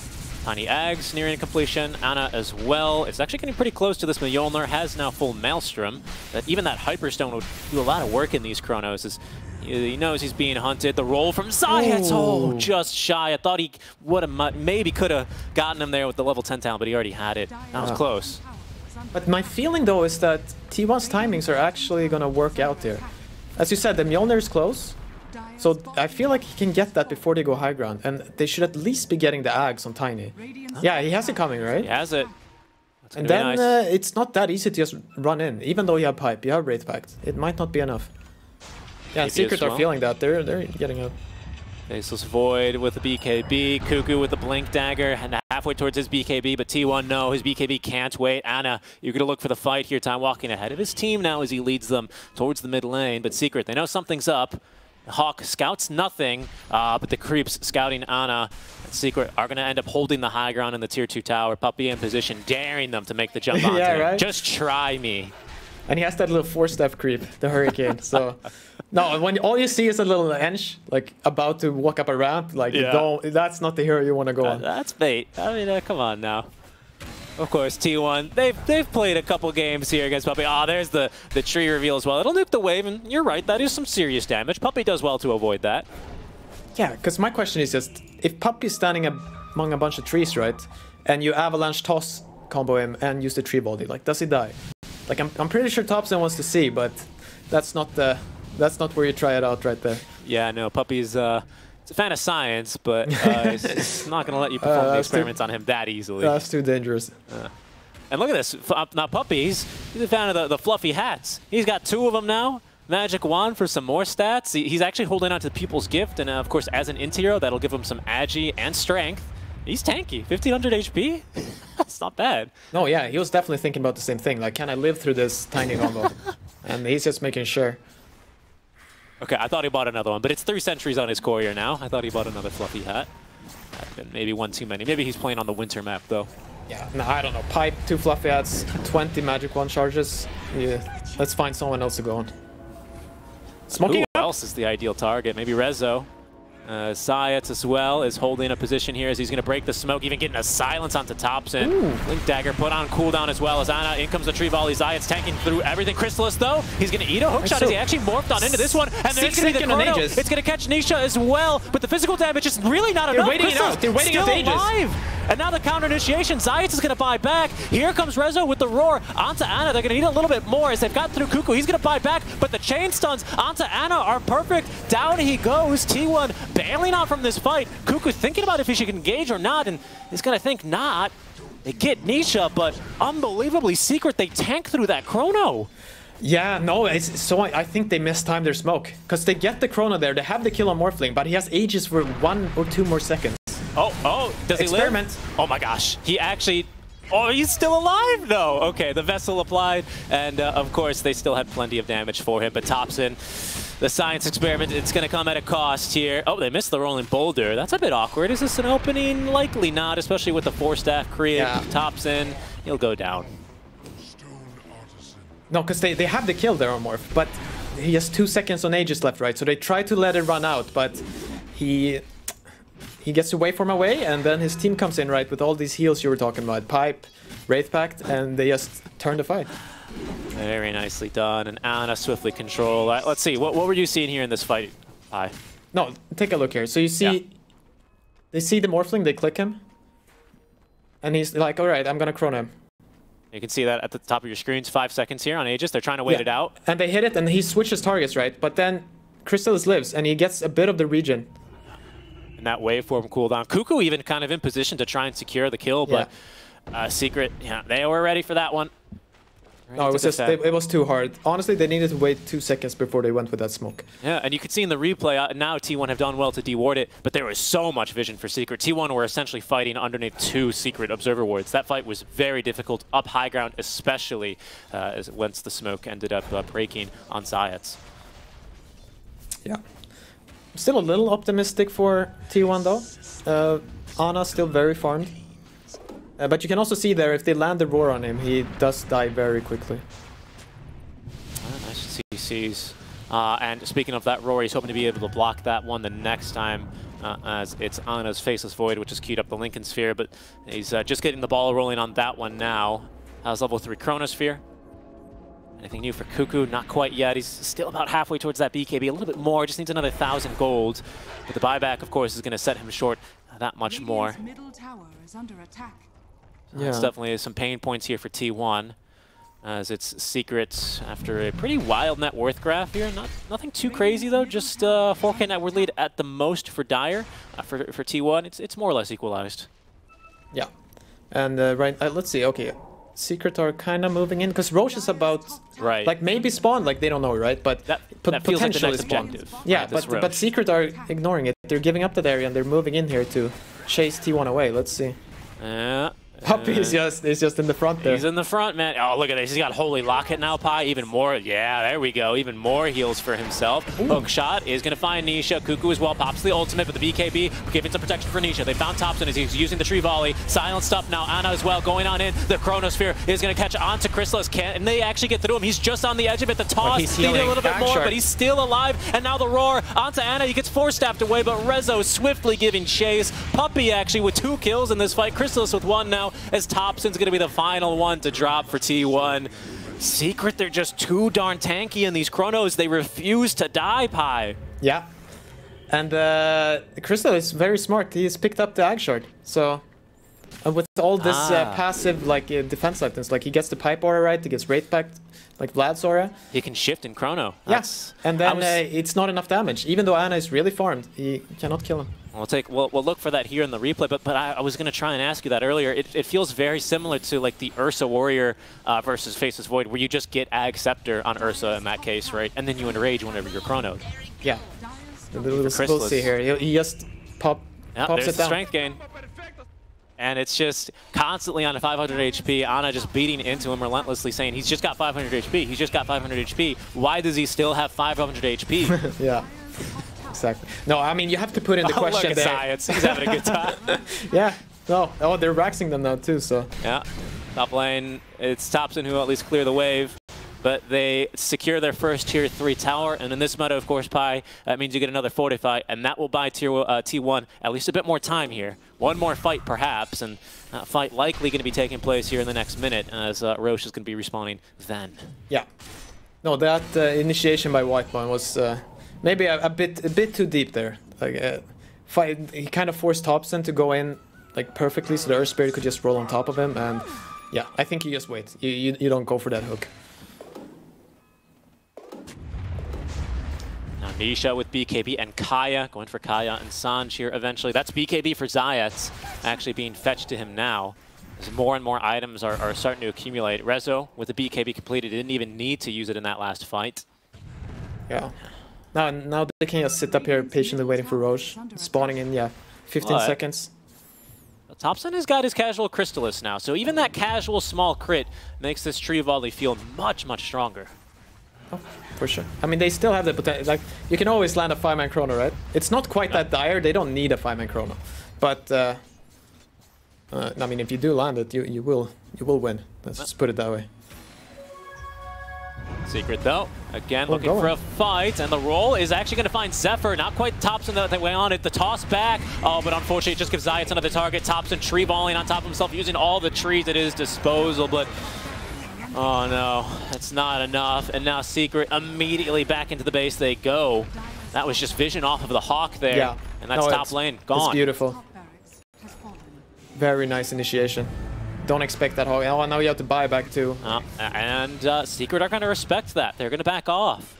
Tiny Ags nearing completion, Ana as well. It's actually getting pretty close to this. Mjolnir has now full Maelstrom. Even that Hyperstone would do a lot of work in these Chronos. He knows he's being hunted. The roll from Zayats, just shy. I thought he would have, maybe could have gotten him there with the level 10 talent, but he already had it. That was close. But my feeling, though, is that T1's timings are actually going to work out there. As you said, the Mjolnir is close. So I feel like he can get that before they go high ground, and they should at least be getting the Ags on Tiny. Yeah, he has it coming, right? He has it. And then it's not that easy to just run in, even though you have Pipe, you have Wraith Pact. It might not be enough. Yeah, and Secret are feeling that. They're getting out. Faceless Void with the BKB, Cuckoo with the Blink Dagger, and halfway towards his BKB, but T1, no, his BKB can't wait. Ana, you're going to look for the fight here. Time walking ahead of his team now as he leads them towards the mid lane, but Secret, they know something's up. Hawk scouts nothing, but the creeps scouting Ana and Secret are going to end up holding the high ground in the tier 2 tower. Puppey in position, daring them to make the jump onto him. Right? Just try me. And he has that little 4-step creep, the Hurricane. So, no, when all you see is a little Ench, like about to walk up a ramp, like that's not the hero you want to go on. That's bait. I mean, come on now. Of course, T1, they've played a couple games here against Puppey. There's the tree reveal as well. It'll nuke the wave, and you're right, that is some serious damage. Puppey does well to avoid that. Yeah, because my question is just, if Puppey's standing among a bunch of trees, right, and you avalanche toss combo him and use the tree body, like, does he die? Like, I'm pretty sure Thompson wants to see, but that's not the That's not where you try it out right there. Yeah, no, Puppy's it's a fan of science, but it's not going to let you perform the experiments on him that easily. That's too dangerous. And look at this. Now, Puppy, he's a fan of the fluffy hats. He's got 2 of them now. Magic Wand for some more stats. He's actually holding on to the People's Gift, and of course, as an inti-hero, that'll give him some agi and strength. He's tanky. 1500 HP? That's not bad. No, yeah, he was definitely thinking about the same thing. Like, can I live through this tiny combo? And he's just making sure. Okay, I thought he bought another one, but it's 3 sentries on his courier now. I thought he bought another fluffy hat. Maybe one too many. Maybe he's playing on the winter map, though. Yeah, no, I don't know. Pipe, 2 fluffy hats, 20 Magic Wand charges. Yeah, let's find someone else to go on. Smoking Who else is the ideal target? Maybe Rezo. Sayats as well is holding a position here as he's going to break the smoke, even getting a silence onto Topson. Link Dagger put on cooldown as well as Ana. In comes the tree volley. Zayat's tanking through everything. Chrysalis, though, he's going to eat a hookshot as he actually morphed on into this one. And there's going to be the chrono. It's going to catch Nisha as well, but the physical damage is really not enough. They're waiting out ages. Alive. And now the counter initiation. Zayats is going to buy back. Here comes Rezo with the roar. Onto Ana. They're going to need a little bit more as they've got through Cuckoo. He's going to buy back, but the chain stuns onto Ana are perfect. Down he goes. T1 bailing out from this fight. Cuckoo thinking about if he should engage or not, and he's going to think not. They get Nisha, but unbelievably Secret, they tank through that chrono. Yeah, no, I think they mistimed their smoke. Because they get the chrono there, they have the kill on Morphling, but he has ages for 1 or 2 more seconds. Oh, does he live? Oh my gosh, he actually... Oh, he's still alive, though. Okay, the Vessel applied, and of course, they still had plenty of damage for him, but Topson, the science experiment, it's going to come at a cost here. Oh, they missed the rolling boulder. That's a bit awkward. Is this an opening? Likely not, especially with the 4-staff create. Yeah. Topson, he'll go down. No, because they have the kill there on Morph, but he has 2 seconds on Aegis left, right? So they try to let it run out, but he gets to waveform away, and then his team comes in, right, with all these heals you were talking about. Pipe, Wraith Pact, and they just turn the fight. Very nicely done, and Ana swiftly control. Let's see, what were you seeing here in this fight, Pi? No, take a look here. So you see, they see the Morphling, they click him, and he's like, all right, I'm going to chrono him. You can see that at the top of your screens, 5 seconds here on Aegis. They're trying to wait it out. And they hit it, and he switches targets, right? But then Chrysalis lives, and he gets a bit of the regen. And that waveform cooldown. Cuckoo even kind of in position to try and secure the kill, but Secret, they were ready for that one. No, it was too hard. Honestly, they needed to wait 2 seconds before they went with that smoke. Yeah, and you could see in the replay, now T1 have done well to deward it, but there was so much vision for Secret. T1 were essentially fighting underneath 2 Secret Observer wards. That fight was very difficult, up high ground especially, once the smoke ended up breaking on Zayats. Yeah. Still a little optimistic for T1 though. Ana still very farmed. But you can also see there, if they land the roar on him, he does die very quickly. Nice CCs. And speaking of that roar, he's hoping to be able to block that one the next time, as it's Ana's Faceless Void, which has queued up the Lincoln Sphere, but he's just getting the ball rolling on that one now. Has level 3 Chronosphere. Anything new for Cuckoo? Not quite yet. He's still about halfway towards that BKB, a little bit more, just needs another 1,000 gold. But the buyback, of course, is going to set him short that much more. Middle tower is under attack. There's definitely some pain points here for T1, as it's Secret after a pretty wild net worth graph here. Nothing too crazy though, just 4K net worth lead at the most for Dire. For T1, it's more or less equalized. Yeah, and let's see. Okay, Secret are kind of moving in because Roche is about like maybe spawn, like they don't know, right? But that feels like the next objective. Yeah, but Secret are ignoring it. They're giving up that area and they're moving in here to chase T1 away. Let's see. Puppy is just in the front there. He's in the front, man. Oh, look at this. He's got Holy Locket now, Pi. Even more. Yeah, there we go. Even more heals for himself. Hook shot is going to find Nisha. Cuckoo as well. Pops the ultimate, but the BKB giving some protection for Nisha. They found Topson as he's using the tree volley. Silenced up now. Ana as well going on in. The Chronosphere is going to catch onto Chrysalis. Can they actually get through him? He's just on the edge of it. The toss needed a little bit more, but he's still alive. And now the roar onto Ana. He gets 4-staffed away, but Rezo swiftly giving chase. Puppy actually with 2 kills in this fight. Chrysalis with 1 now, as Topson's going to be the final one to drop for T1. Secret, they're just too darn tanky in these chronos. They refuse to die, Pi. Yeah. And Crystal is very smart. He's picked up the Ag Shard. So And with all this passive like defense items, like he gets the pipe aura right, he gets Wraith Pact, like Vlad's aura. He can shift in chrono. Yes, and then it's not enough damage. Even though Ana is really farmed, he cannot kill him. We'll look for that here in the replay, but I was going to try and ask you that earlier. It feels very similar to like the Ursa Warrior versus Faceless Void, where you just get Ag Scepter on Ursa in that case, right? And then you enrage whenever you're chronoed. Yeah. We'll see here. He just pops it down. The strength gain. And it's just constantly on a 500 HP. Ana just beating into him relentlessly, saying he's just got 500 HP. He's just got 500 HP. Why does he still have 500 HP? Yeah, exactly. No, I mean, you have to put in the question look at Science. He's having a good time. Yeah. No. Oh, they're raxing them now too, so. Yeah. Top lane, it's Topson who at least clear the wave. But they secure their first Tier 3 tower, and in this meta, of course, Pi, that means you get another Fortify, and that will buy T1 at least a bit more time here. One more fight, perhaps, and that fight likely going to be taking place here in the next minute, as Roche is going to be respawning then. Yeah. No, that initiation by Whitebone was maybe a bit too deep there. Like, he kind of forced Topson to go in like perfectly, so the Earth Spirit could just roll on top of him, and yeah, I think you just wait. You don't go for that hook. Nisha with BKB and Kaya, going for Kaya and Sanj here eventually. That's BKB for Zayat, actually being fetched to him now. As more and more items are starting to accumulate. Rezo with the BKB completed, didn't even need to use it in that last fight. Yeah. Now they can just sit up here patiently waiting for Roche. Spawning in, yeah, 15 seconds. Topson has got his casual Crystallis now, so even that casual small crit makes this tree volley feel much, much stronger. Oh, for sure. I mean, they still have the potential. Like, you can always land a 5-man chrono, right? It's not quite that dire. They don't need a 5-man chrono. But, I mean, if you do land it, you will win. Let's just put it that way. Secret, though. Again, looking for a fight. And the roll is actually going to find Zephyr. Not quite Topson that way on it. The toss back. Oh, but unfortunately, it just gives Zayat another target. Topson tree balling on top of himself, using all the trees at his disposal. But oh no, that's not enough. And now Secret immediately back into the base they go. That was just vision off of the Hawk there. Yeah. And that's top lane, gone. It's beautiful. Very nice initiation. Don't expect that Hawk. Oh, now you have to buy back too. And Secret are going to respect that. They're going to back off.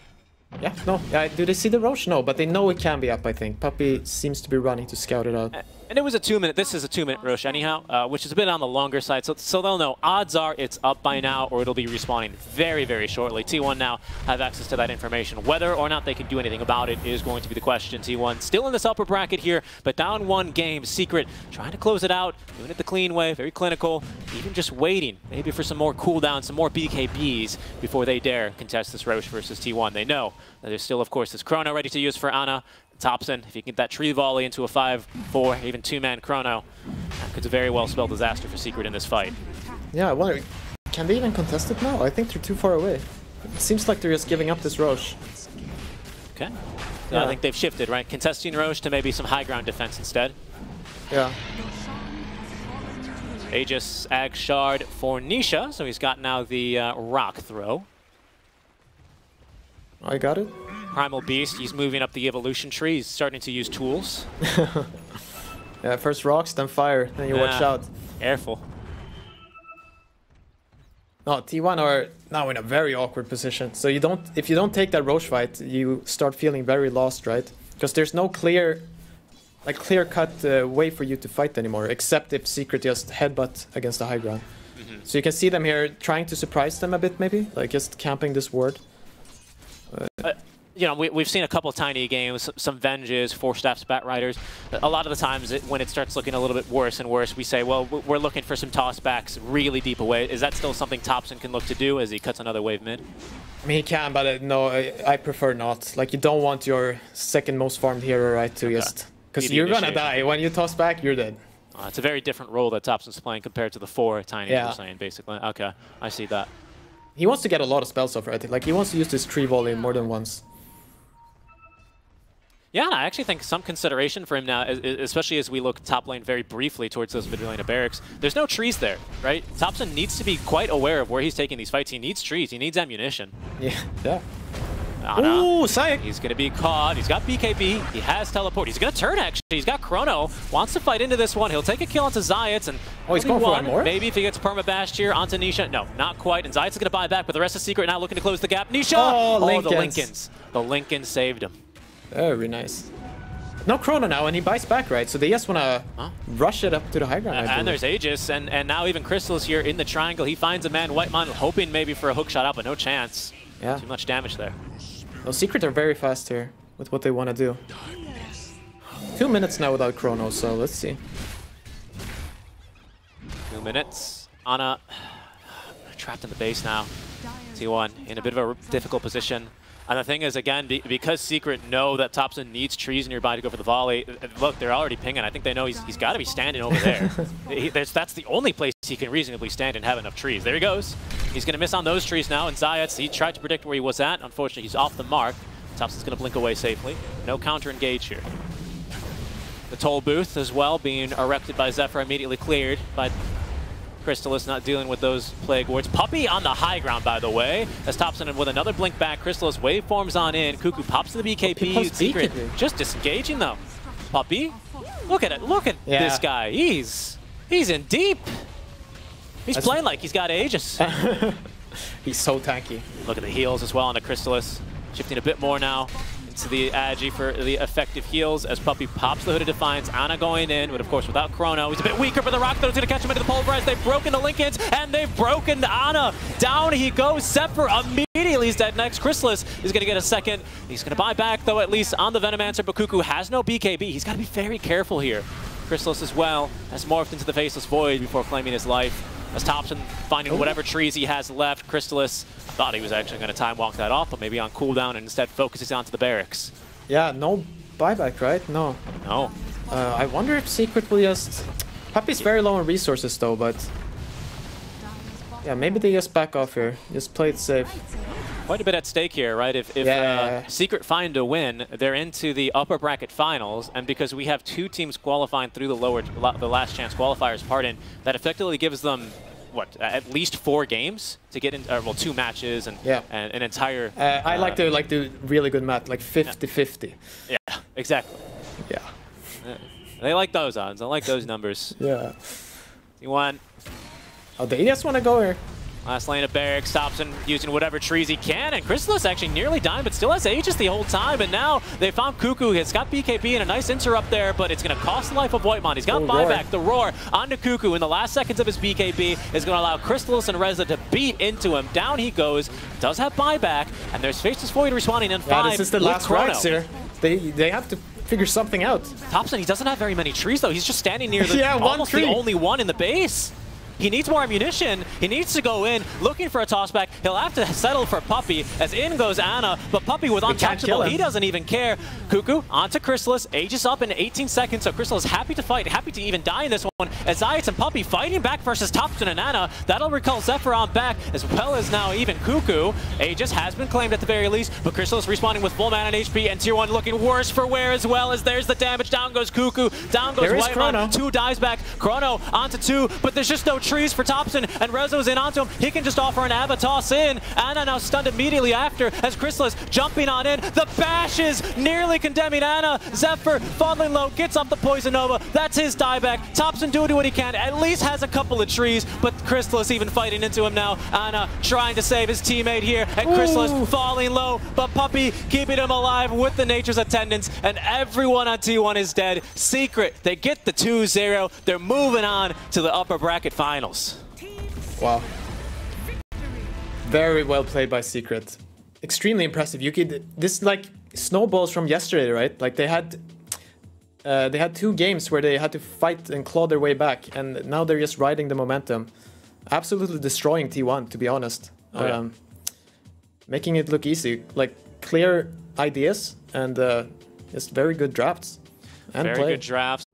Yeah, no. Do they see the Roche? No, but they know it can be up, I think. Puppey seems to be running to scout it out. And it was a 2-minute, this is a 2-minute Roche anyhow, which is a bit on the longer side, so they'll know. Odds are it's up by now, or it'll be respawning very, very shortly. T1 now have access to that information. Whether or not they can do anything about it is going to be the question. T1 still in this upper bracket here, but down 1 game. Secret trying to close it out, doing it the clean way, very clinical, even just waiting, maybe for some more cooldowns, some more BKBs before they dare contest this Roche versus T1. They know that there's still, of course, this Chrono ready to use for Ana. Topson, if you can get that tree volley into a 5-4, even 2-man Chrono, that could very well spell disaster for Secret in this fight. Yeah, I wonder, can they even contest it now? I think they're too far away. It seems like they're just giving up this Roche. Okay. So I think they've shifted, right? Contesting Roche to maybe some high ground defense instead. Yeah. Aegis Ag Shard for Nisha, so he's got now the rock throw. I got it. Primal Beast, he's moving up the evolution tree. He's starting to use tools. Yeah, first rocks, then fire, then you watch out. Careful. No, T1 are now in a very awkward position. So if you don't take that Roche fight, you start feeling very lost, right? Because there's no clear-cut way for you to fight anymore, except if Secret just headbutt against the high ground. So you can see them here trying to surprise them a bit, maybe, like just camping this ward. You know, we've seen a couple of tiny games, some Venges, 4-staff Bat Riders. A lot of the times when it starts looking a little bit worse and worse, we say, well, we're looking for some tossbacks really deep away. Is that still something Topson can look to do as he cuts another wave mid? I mean, he can, but no, I prefer not. Like, you don't want your second most farmed hero, right, to just... Because you're gonna die. When you toss back, you're dead. It's a very different role that Topson's playing compared to the 4 tiny you're saying, basically. Okay, I see that. He wants to get a lot of spells off, right? Like, he wants to use this tree volley more than once. Yeah, I actually think some consideration for him now, especially as we look top lane very briefly towards those mid-lane barracks. There's no trees there, right? Topson needs to be quite aware of where he's taking these fights. He needs trees. He needs ammunition. Yeah. Ooh, Sayek. He's going to be caught. He's got BKB. He has teleport. He's going to turn, actually. He's got Chrono. Wants to fight into this one. He'll take a kill onto Zayats. And he's going for one more? Maybe if he gets perma-bashed here onto Nisha. No, not quite. And Zayats is going to buy back, but the rest of Secret now looking to close the gap. Nisha! Oh, the Lincolns. The Lincolns saved him. Very nice. No Chrono now, and he buys back, right? So they just want to rush it up to the high ground. And there's Aegis, and now even Crystal's here in the triangle. He finds a man, Whitemon, hoping maybe for a hook shot out, but no chance. Yeah. Too much damage there. Those Secret are very fast here with what they want to do. 2 minutes now without Chrono, so let's see. 2 minutes. Ana trapped in the base now. T1 in a bit of a difficult position. And the thing is, again, because Secret know that Topson needs trees nearby to go for the volley, look, they're already pinging. I think they know he's got to be standing over there. That's the only place he can reasonably stand and have enough trees. There he goes. He's going to miss on those trees now, and Zayats, he tried to predict where he was at. Unfortunately, he's off the mark. Topson's going to blink away safely. No counter engage here. The toll booth as well being erected by Zephyr, immediately cleared by Crystallis, not dealing with those Plague Wards. Puppey on the high ground, by the way, as Topson with another blink back. Crystallis waveforms on in. Cuckoo pops to the BKB. Secret just disengaging though. Puppey, look at it. Look at this guy. He's in deep. He's playing like he's got Aegis. He's so tanky. Look at the heals as well on the Crystallis. Shifting a bit more now into the Agi for the effective heals as Puppey pops the Hood of Defiance. Ana going in, but of course without Chrono. He's a bit weaker, but the Rock Throw's going to catch him into the Polaris. They've broken the Lincolns, and they've broken Ana. Down he goes. Zephyr immediately is dead next. Crystallis is going to get a second. He's going to buy back, though, at least on the Venomancer, but Cuckoo has no BKB. He's got to be very careful here. Crystallis as well has morphed into the Faceless Void before claiming his life. As Topson finding whatever trees he has left. Crystallis thought he was actually going to time walk that off, but maybe on cooldown and instead focuses onto the barracks. Yeah, no buyback, right? No. No. I wonder if Secret will just... Puppey's very low on resources though, but... Yeah, maybe they just back off here. Just play it safe. Quite a bit at stake here, right? If Secret find a win, they're into the upper bracket finals, and because we have two teams qualifying through the last chance qualifiers, that effectively gives them what, at least 4 games to get in, well, 2 matches and, and an entire. I like to really good match, like 50-50. Yeah, exactly. Yeah. They like those odds. I like those numbers. Yeah. You want? Oh, they just want to go here. Last lane of barracks, Topson using whatever trees he can, and Crystallis actually nearly dying, but still has Aegis the whole time, and now they found Cuckoo. He's got BKB and a nice interrupt there, but it's going to cost the life of Whitemon. He's got buyback, the roar onto Cuckoo in the last seconds of his BKB is going to allow Crystallis and Reza to beat into him. Down he goes, does have buyback, and there's Faceless Void respawning in 5. This is the last rights here. They have to figure something out. Topson, he doesn't have very many trees, though. He's just standing near the almost the only one in the base. He needs more ammunition. He needs to go in, looking for a tossback. He'll have to settle for Puppey, as in goes Ana, but Puppey with untouchable, he doesn't even care. Cuckoo onto Crystallis, Aegis up in 18 seconds, so Crystallis happy to fight, happy to even die in this one, as Zayats and Puppey fighting back versus Topson and Ana. That'll recall Zephyr on back, as well as now even Cuckoo. Aegis has been claimed at the very least, but Crystallis respawning with full mana and HP, and Tier 1 looking worse for wear as well, as there's the damage. Down goes Cuckoo, down goes Whitemon, 2 dives back, Chrono onto 2, but there's just no trees for Topson, and Rezo's in onto him. He can just offer an Ava toss in. Ana now stunned immediately after, as Crystallis jumping on in. The bashes nearly condemning Ana. Zephyr falling low, gets off the Poison Nova. That's his dieback. Topson doing what he can, at least has a couple of trees, but Crystallis even fighting into him now. Ana trying to save his teammate here, and Crystallis falling low, but Puppey keeping him alive with the Nature's attendance, and everyone on T1 is dead. Secret, they get the 2-0. They're moving on to the upper bracket finals. Wow. Very well played by Secret. Extremely impressive. This like snowballs from yesterday, right? Like they had 2 games where they had to fight and claw their way back, and now they're just riding the momentum. Absolutely destroying T1, to be honest. Making it look easy. Like clear ideas and just very good drafts. And very good drafts.